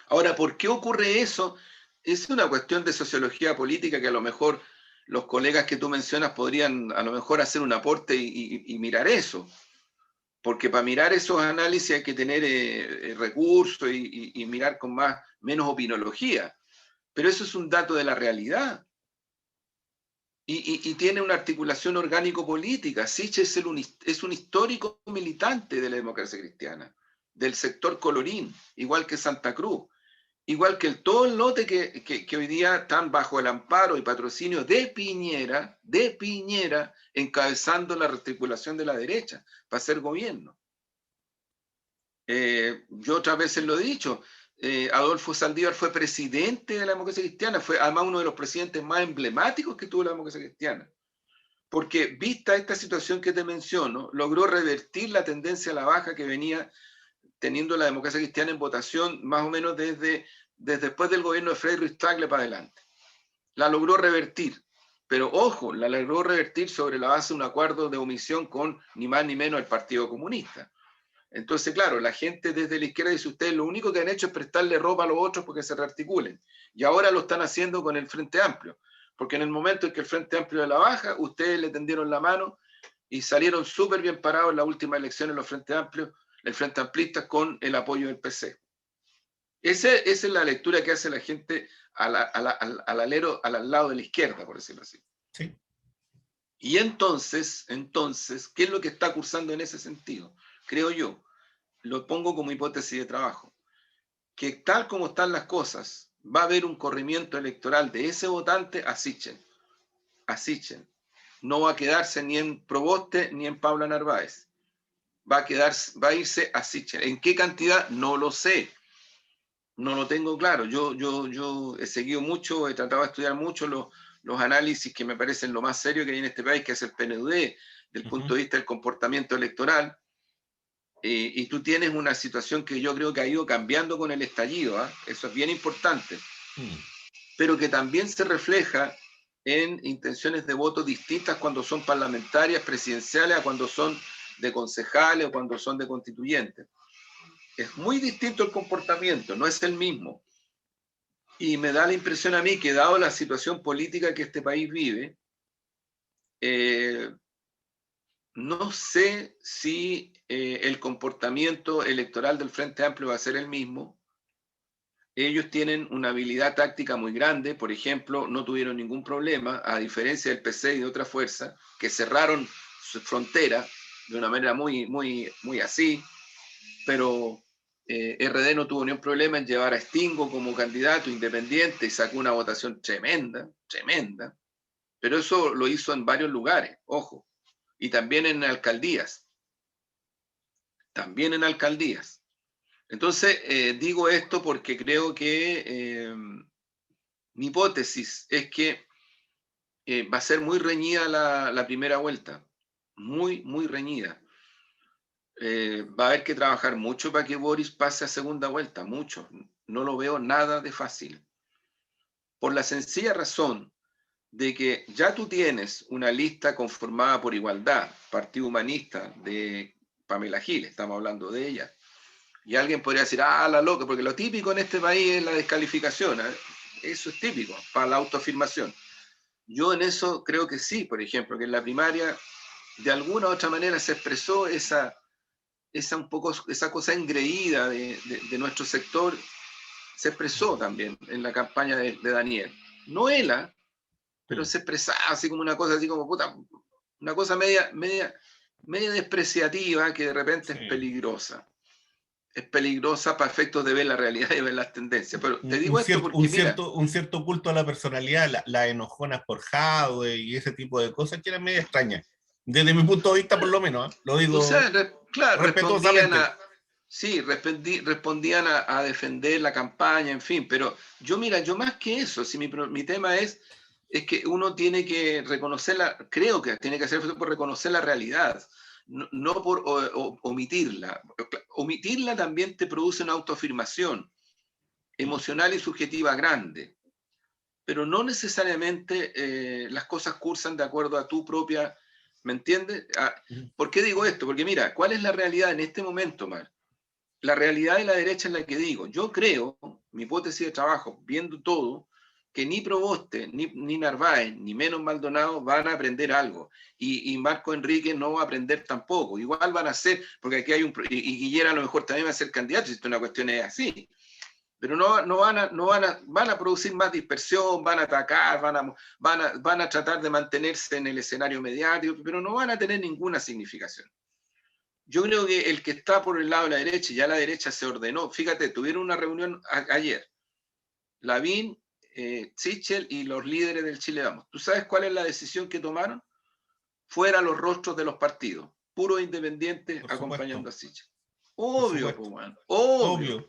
Ahora, ¿por qué ocurre eso? Es una cuestión de sociología política que a lo mejor los colegas que tú mencionas podrían a lo mejor hacer un aporte y mirar eso. Porque para mirar esos análisis hay que tener recursos y mirar con menos opinología. Pero eso es un dato de la realidad. Y tiene una articulación orgánico-política. Sichel es un histórico militante de la democracia cristiana, del sector colorín, igual que Santa Cruz. Igual que todo el lote que hoy día están bajo el amparo y patrocinio de Piñera, encabezando la rearticulación de la derecha para hacer gobierno. Yo otras veces lo he dicho, Adolfo Saldívar fue presidente de la democracia cristiana, fue además uno de los presidentes más emblemáticos que tuvo la democracia cristiana, porque vista esta situación que te menciono, logró revertir la tendencia a la baja que venía teniendo la democracia cristiana en votación más o menos desde después del gobierno de Frei Ruiz-Tagle para adelante. La logró revertir, pero ojo, la logró revertir sobre la base de un acuerdo de omisión con ni más ni menos el Partido Comunista. Entonces, claro, la gente desde la izquierda dice, ustedes lo único que han hecho es prestarle ropa a los otros porque se rearticulen. Y ahora lo están haciendo con el Frente Amplio, porque en el momento en que el Frente Amplio de la baja, ustedes le tendieron la mano y salieron súper bien parados en la última elección en los Frente Amplios, el Frente Amplista con el apoyo del PC. Esa es la lectura que hace la gente al lado de la izquierda, por decirlo así. Sí. Y entonces, ¿qué es lo que está cursando en ese sentido? Creo yo, lo pongo como hipótesis de trabajo, que tal como están las cosas, va a haber un corrimiento electoral de ese votante a Sichel. No va a quedarse ni en Proboste ni en Paula Narváez. Va a irse a Sichel. ¿En qué cantidad? No lo sé. No lo tengo claro. Yo he seguido mucho, he tratado de estudiar mucho los análisis que me parecen lo más serio que hay en este país, que es el PNUD, del punto de vista del comportamiento electoral. Y tú tienes una situación que yo creo que ha ido cambiando con el estallido, ¿eh? Eso es bien importante, pero que también se refleja en intenciones de voto distintas cuando son parlamentarias, presidenciales, a cuando son de concejales o cuando son de constituyentes. Es muy distinto el comportamiento, no es el mismo. Y me da la impresión a mí que dado la situación política que este país vive, no sé si el comportamiento electoral del Frente Amplio va a ser el mismo. Ellos tienen una habilidad táctica muy grande, por ejemplo, no tuvieron ningún problema, a diferencia del PC y de otra fuerza, que cerraron su frontera de una manera muy así, pero RD no tuvo ni un problema en llevar a Stingo como candidato independiente y sacó una votación tremenda, pero eso lo hizo en varios lugares, ojo, y también en alcaldías. Entonces, digo esto porque creo que mi hipótesis es que va a ser muy reñida la primera vuelta, muy reñida. Va a haber que trabajar mucho para que Boris pase a segunda vuelta, mucho. No lo veo nada de fácil. Por la sencilla razón de que ya tú tienes una lista conformada por Igualdad, Partido Humanista de Pamela Giles, estamos hablando de ella. Y alguien podría decir, la loca, porque lo típico en este país es la descalificación. Eso es típico para la autoafirmación. Yo en eso creo que sí, por ejemplo, que en la primaria de alguna u otra manera se expresó esa cosa engreída de nuestro sector, se expresó también en la campaña de Daniel. No ella, pero se expresaba así como una cosa, así como puta, una cosa media despreciativa que de repente es peligrosa. Es peligrosa para efectos de ver la realidad y ver las tendencias. Pero te digo esto porque, un cierto culto a la personalidad, las enojonas por Jadwe y ese tipo de cosas que eran medio extrañas. Desde mi punto de vista, por lo menos, lo digo, o sea, claro, respetuosamente. respondían a defender la campaña, en fin. Pero yo más que eso, si mi tema es que uno tiene que reconocerla, creo que tiene que hacer por reconocer la realidad. No por omitirla. Omitirla también te produce una autoafirmación emocional y subjetiva grande, pero no necesariamente las cosas cursan de acuerdo a tu propia, ¿me entiendes? ¿Por qué digo esto? Porque mira, ¿cuál es la realidad en este momento, Mar? La realidad de la derecha es la que digo. Yo creo, mi hipótesis de trabajo, viendo todo, que ni Proboste, ni Narváez, ni menos Maldonado van a aprender algo. Y Marco Enrique no va a aprender tampoco. Igual van a ser, porque aquí hay y Guillera a lo mejor también va a ser candidato, si una cuestión es así. Pero van a producir más dispersión, van a atacar, van a tratar de mantenerse en el escenario mediático, pero no van a tener ninguna significación. Yo creo que el que está por el lado de la derecha, ya la derecha se ordenó. Fíjate, tuvieron una reunión ayer. Lavín, Sichel y los líderes del Chile Vamos. ¿Tú sabes cuál es la decisión que tomaron? Fuera los rostros de los partidos, puros independientes acompañando a Sichel. Obvio, pues, bueno, obvio.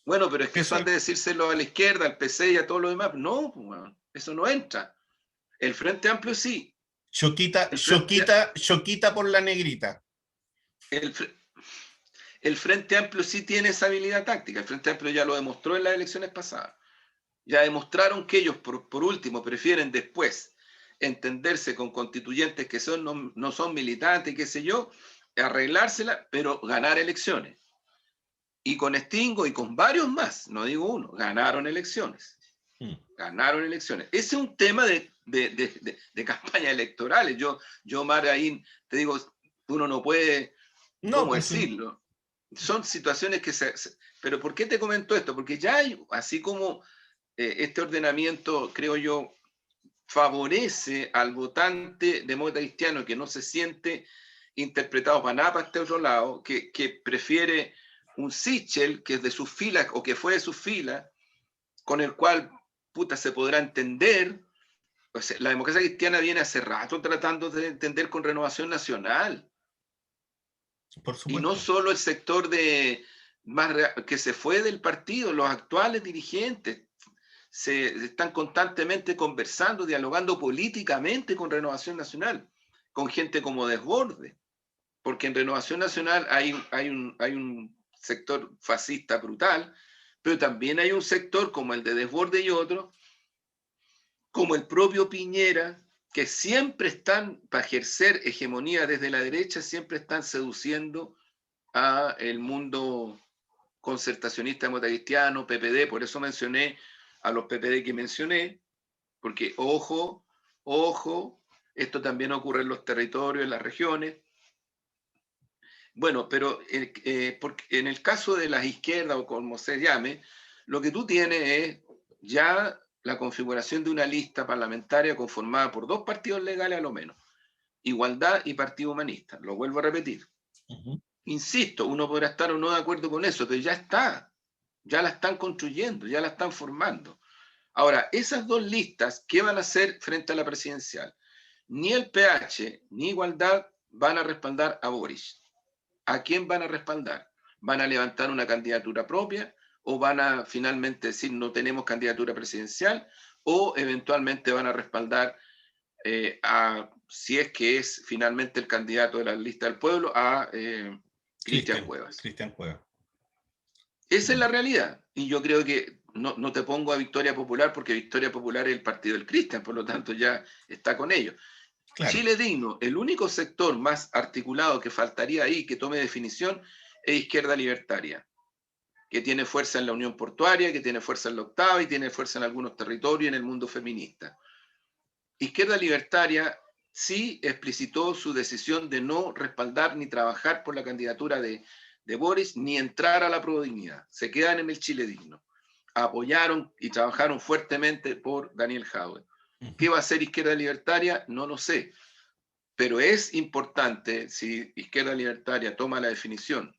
Bueno, pero es que eso han de decírselo a la izquierda, al PC y a todo lo demás. No, pues, bueno, eso no entra. El Frente Amplio sí. Choquita por la negrita. El Frente Amplio sí tiene esa habilidad táctica. El Frente Amplio ya lo demostró en las elecciones pasadas. Ya demostraron que ellos, por último, prefieren después entenderse con constituyentes que no son militantes, qué sé yo, arreglársela, pero ganar elecciones. Y con Stingo y con varios más, no digo uno, ganaron elecciones. Ganaron elecciones. Ese es un tema de campañas electorales. Yo, Maraín, te digo, uno no puede, ¿cómo decirlo? Son situaciones que Pero ¿por qué te comento esto? Porque ya hay, así como este ordenamiento, creo yo, favorece al votante demócrata cristiano que no se siente interpretado para nada para este otro lado, que prefiere un Sichel que es de sus filas o que fue de sus filas, con el cual se podrá entender. O sea, la democracia cristiana viene hace rato tratando de entender con Renovación Nacional. Por supuesto. Y no solo el sector que se fue del partido, los actuales dirigentes se están constantemente conversando, dialogando políticamente con Renovación Nacional, con gente como Desbordes, porque en Renovación Nacional hay un sector fascista brutal, pero también hay un sector como el de Desbordes y otros, como el propio Piñera, que siempre están, para ejercer hegemonía desde la derecha, siempre están seduciendo a el mundo concertacionista democristiano, PPD, por eso mencioné a los PPD que mencioné, porque ojo, esto también ocurre en los territorios, en las regiones. Bueno, pero en el caso de las izquierdas o como se llame, lo que tú tienes es ya la configuración de una lista parlamentaria conformada por 2 partidos legales a lo menos. Igualdad y Partido Humanista. Lo vuelvo a repetir. Insisto, uno podrá estar o no de acuerdo con eso, pero ya está. Ya la están construyendo, ya la están formando. Ahora, esas dos listas, ¿qué van a hacer frente a la presidencial? Ni el PH ni Igualdad van a respaldar a Boris. ¿A quién van a respaldar? ¿Van a levantar una candidatura propia o van a finalmente decir no tenemos candidatura presidencial o eventualmente van a respaldar si es que es finalmente el candidato de la lista del pueblo, a Cristian Cuevas? Cristian Cuevas. Esa es la realidad. Y yo creo que no te pongo a Victoria Popular porque Victoria Popular es el partido del Cristian, por lo tanto ya está con ellos. Claro. Chile Digno, el único sector más articulado que faltaría ahí, que tome definición, es Izquierda Libertaria, que tiene fuerza en la Unión Portuaria, que tiene fuerza en la Octava y tiene fuerza en algunos territorios en el mundo feminista. Izquierda Libertaria sí explicitó su decisión de no respaldar ni trabajar por la candidatura de Boris, ni entrar a la Prodignidad. Se quedan en el Chile Digno. Apoyaron y trabajaron fuertemente por Daniel Jadwe. ¿Qué va a hacer Izquierda Libertaria? No lo sé. Pero es importante, si Izquierda Libertaria toma la definición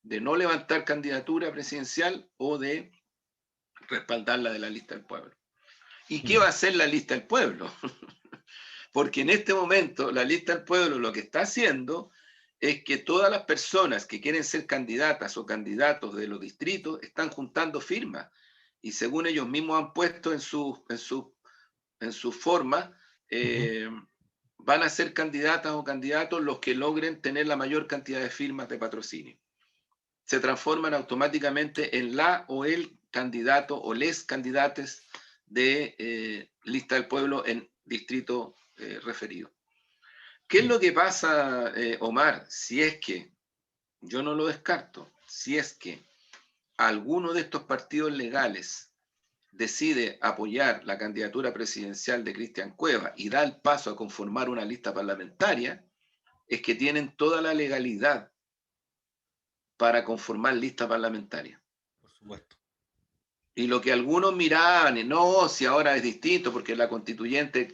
de no levantar candidatura presidencial o de respaldar la de la lista del pueblo. ¿Y qué va a hacer la lista del pueblo? Porque en este momento la lista del pueblo lo que está haciendo es que todas las personas que quieren ser candidatas o candidatos de los distritos están juntando firmas. Y según ellos mismos han puesto en su forma, van a ser candidatas o candidatos los que logren tener la mayor cantidad de firmas de patrocinio. Se transforman automáticamente en la o el candidato o les candidates de lista del pueblo en distrito referido. ¿Qué es lo que pasa, Omar? Si es que, yo no lo descarto, si es que alguno de estos partidos legales decide apoyar la candidatura presidencial de Cristian Cuevas y da el paso a conformar una lista parlamentaria, es que tienen toda la legalidad para conformar lista parlamentaria. Por supuesto. Y lo que algunos miraban, no, si ahora es distinto, porque la constituyente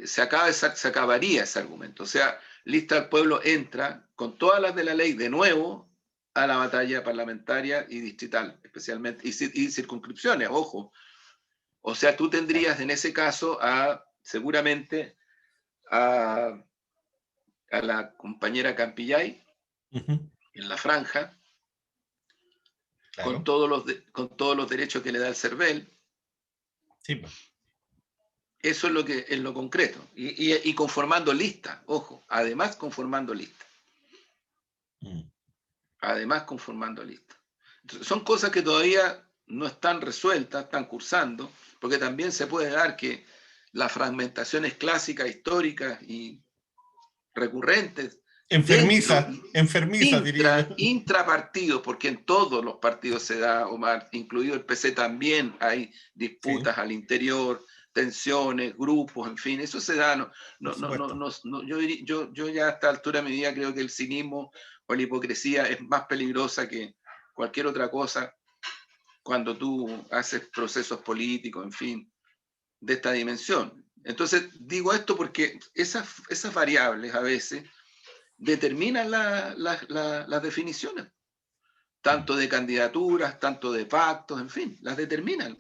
se acabaría ese argumento. O sea, lista del pueblo entra con todas las de la ley de nuevo a la batalla parlamentaria y distrital, especialmente, y circunscripciones, ojo. O sea, tú tendrías en ese caso seguramente a la compañera Campillay en la franja, claro, con todos los derechos que le da el CERVEL. Sí, pues. Eso es lo que en lo concreto. Y conformando lista, ojo, además conformando lista. Además conformando lista. Entonces, son cosas que todavía no están resueltas, están cursando, porque también se puede dar que las fragmentaciones clásicas, históricas y recurrentes, enfermiza diría yo. Intrapartidos, porque en todos los partidos se da, Omar, incluido el PC también hay disputas al interior, tensiones, grupos, en fin, eso se da. Yo ya a esta altura de mi vida creo que el cinismo o la hipocresía es más peligrosa que cualquier otra cosa cuando tú haces procesos políticos, en fin, de esta dimensión. Entonces, digo esto porque esas variables a veces determinan las definiciones, tanto de candidaturas, tanto de pactos, en fin, las determinan.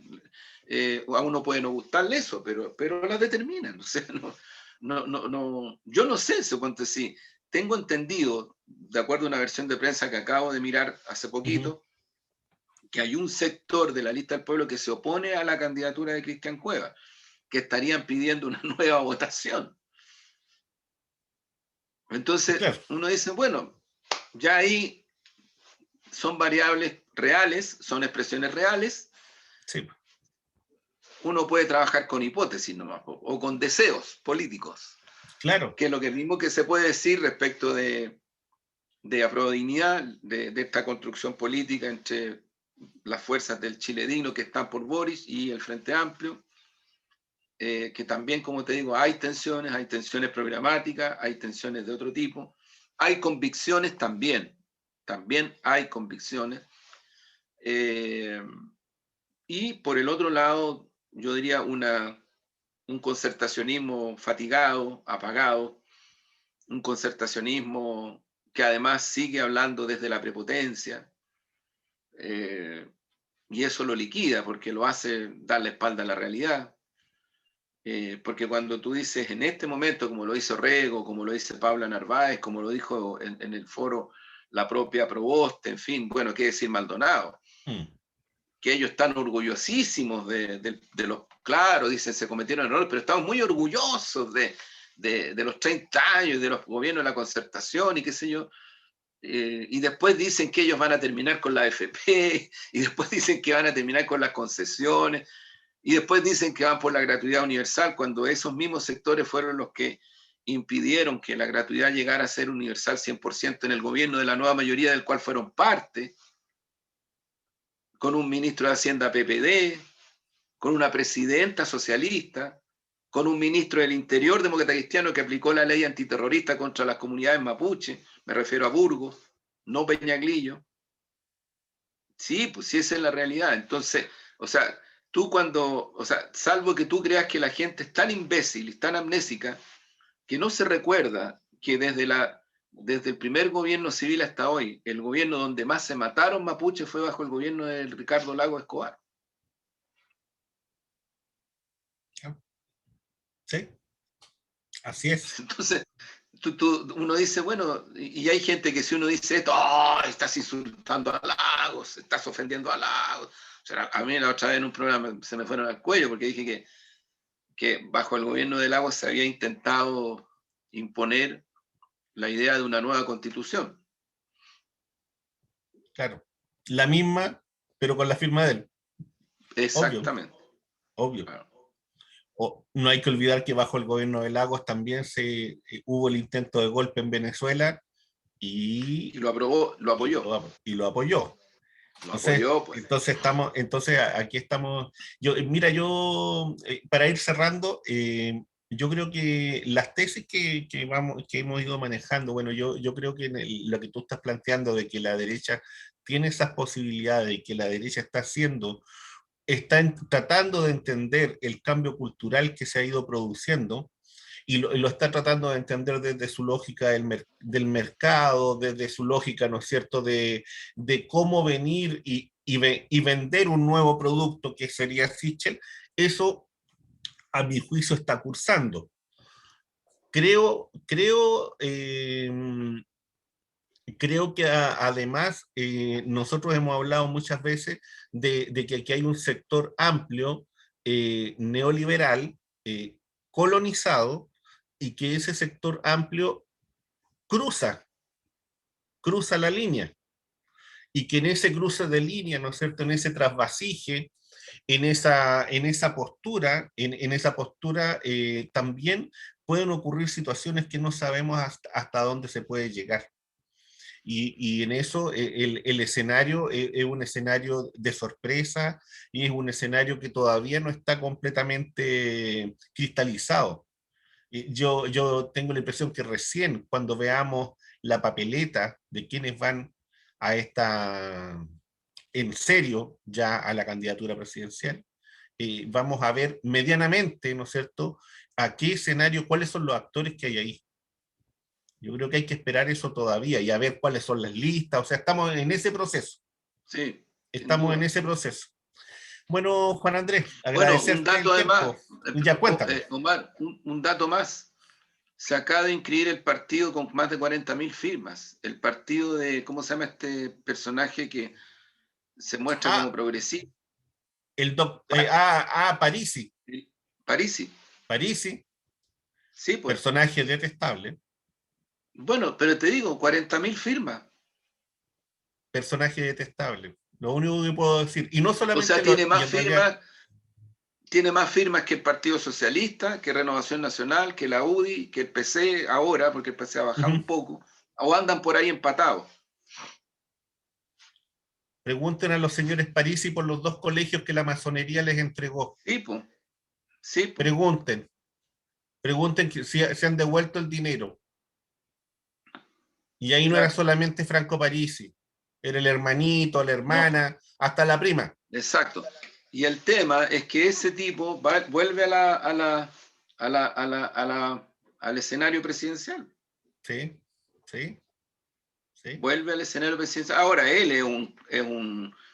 A uno puede no gustarle eso, pero las determinan. O sea, yo no sé, suponte si tengo entendido, de acuerdo a una versión de prensa que acabo de mirar hace poquito, que hay un sector de la lista del pueblo que se opone a la candidatura de Cristian Cuevas, que estarían pidiendo una nueva votación. Entonces, claro, uno dice, bueno, ya ahí son variables reales, son expresiones reales. Sí. Uno puede trabajar con hipótesis nomás, o con deseos políticos. Claro. Que es lo que mismo que se puede decir respecto de aprobabilidad de esta construcción política entre las fuerzas del Chile Digno que están por Boris y el Frente Amplio, que también, como te digo, hay tensiones programáticas, hay tensiones de otro tipo, hay convicciones también hay convicciones. Y por el otro lado, yo diría un concertacionismo fatigado, apagado, un concertacionismo que además sigue hablando desde la prepotencia, y eso lo liquida porque lo hace dar la espalda a la realidad. Porque cuando tú dices en este momento, como lo hizo Rego, como lo dice Paula Narváez, como lo dijo en el foro la propia Proboste, en fin, bueno, qué decir Maldonado, que ellos están orgullosísimos de los, claro, dicen, se cometieron errores, pero estamos muy orgullosos de los 30 años, de los gobiernos de la concertación y qué sé yo. Y después dicen que ellos van a terminar con la AFP, y después dicen que van a terminar con las concesiones, y después dicen que van por la gratuidad universal, cuando esos mismos sectores fueron los que impidieron que la gratuidad llegara a ser universal 100% en el gobierno de la nueva mayoría del cual fueron parte, con un ministro de Hacienda PPD, con una presidenta socialista, con un ministro del Interior demócrata cristiano que aplicó la ley antiterrorista contra las comunidades mapuche, me refiero a Burgos, no Peñaglillo. Sí, pues sí, esa es la realidad. Entonces, o sea, tú cuando, o sea, salvo que tú creas que la gente es tan imbécil y tan amnésica que no se recuerda que desde el primer gobierno civil hasta hoy, el gobierno donde más se mataron mapuches fue bajo el gobierno de Ricardo Lagos Escobar. Sí, así es. Entonces, uno dice, bueno, y hay gente que si uno dice esto, oh, estás insultando a Lagos, estás ofendiendo a Lagos. O sea, a mí la otra vez en un programa se me fueron al cuello porque dije que bajo el gobierno de Lagos se había intentado imponer la idea de una nueva constitución. Claro. La misma, pero con la firma de él. Exactamente. Obvio. Claro. No hay que olvidar que bajo el gobierno de Lagos también hubo el intento de golpe en Venezuela Y lo aprobó, lo apoyó. Y lo apoyó. Lo Entonces, apoyó, pues. entonces aquí estamos. Mira, para ir cerrando, yo creo que las tesis que hemos ido manejando, bueno, yo creo que lo que tú estás planteando de que la derecha tiene esas posibilidades y que la derecha está tratando de entender el cambio cultural que se ha ido produciendo y lo está tratando de entender desde su lógica del mercado, desde su lógica, ¿no es cierto?, de cómo venir y vender un nuevo producto que sería Sichel. Eso, a mi juicio, está cursando. Creo que además nosotros hemos hablado muchas veces de que aquí hay un sector amplio neoliberal colonizado y que ese sector amplio cruza, cruza la línea y que en ese cruce de línea, ¿no es cierto?, en ese trasvasije, en esa postura, en esa postura también pueden ocurrir situaciones que no sabemos hasta dónde se puede llegar. Y en eso el escenario es un escenario de sorpresa y es un escenario que todavía no está completamente cristalizado. Yo tengo la impresión que recién cuando veamos la papeleta de quienes van a en serio ya a la candidatura presidencial, vamos a ver medianamente, ¿no es cierto?, a qué escenario, cuáles son los actores que hay ahí. Yo creo que hay que esperar eso todavía y a ver cuáles son las listas. O sea, estamos en ese proceso. Sí, sin Estamos en duda. ese proceso. Bueno, Juan Andrés, Bueno, un agradecerte dato el además, tiempo. Ya cuéntame. Omar, un dato más. Se acaba de inscribir el partido con más de 40.000 firmas. El partido de, ¿cómo se llama este personaje que se muestra como Ah, progresista? Parisi. Parisi. Parisi, Sí, pues. personaje detestable. Bueno, pero te digo, 40.000 firmas. Personaje detestable. Lo único que puedo decir. Y no O sea, solamente y tiene más en realidad, firmas, tiene más firmas que el Partido Socialista, que Renovación Nacional, que la UDI, que el PC ahora, porque el PC ha bajado un poco, o andan por ahí empatados. pregunten a los señores Parisi por los 2 colegios que la masonería les entregó. Sí, pues. Sí, pues. Pregunten. Pregunten si han devuelto el dinero. Y ahí no era Claro. solamente Franco Parisi, era el hermanito, la No, hermana, hasta la prima. exacto. Y el tema es que ese tipo vuelve al escenario presidencial. Sí, sí, sí. Vuelve al escenario presidencial. Ahora él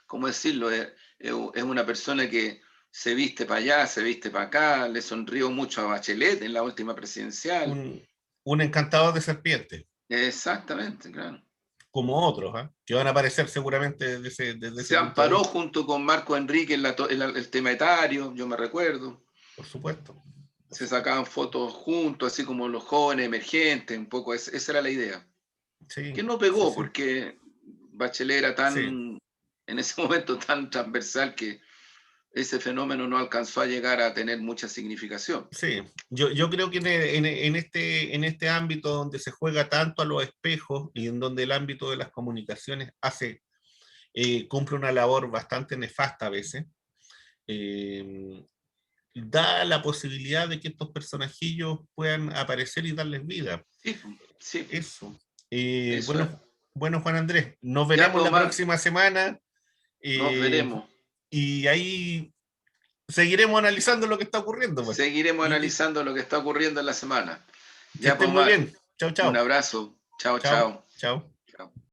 ¿cómo decirlo? Es una persona que se viste para allá, se viste para acá, le sonrió mucho a Bachelet en la última presidencial. Un encantador de serpientes, Exactamente, claro. como otros, ¿ah? Que van a aparecer seguramente desde ese Se punto de amparó vista, junto con Marco Enrique el tema etario, yo me recuerdo. por supuesto. Por Se supuesto. sacaban fotos juntos, así como los jóvenes emergentes, un poco esa era la idea. Que Sí, no sí, pegó sí. porque Bachelet era Sí, en ese momento tan transversal que ese fenómeno no alcanzó a llegar a tener mucha significación. sí. Yo creo que en este ámbito donde se juega tanto a los espejos y en donde el ámbito de las comunicaciones cumple una labor bastante nefasta a veces, eh, da la posibilidad de que estos personajillos puedan aparecer y darles vida. Sí, sí, Eso. eso es. Bueno, Juan Andrés, nos Ya, veremos pues la Omar, próxima semana nos eh, veremos. y ahí seguiremos analizando lo que está ocurriendo, pues. Seguiremos Y analizando lo que está ocurriendo en la semana. que Ya, pues estén muy Omar, bien. Chao, un chao. abrazo. Chao, Chao, chao. chao. Chao.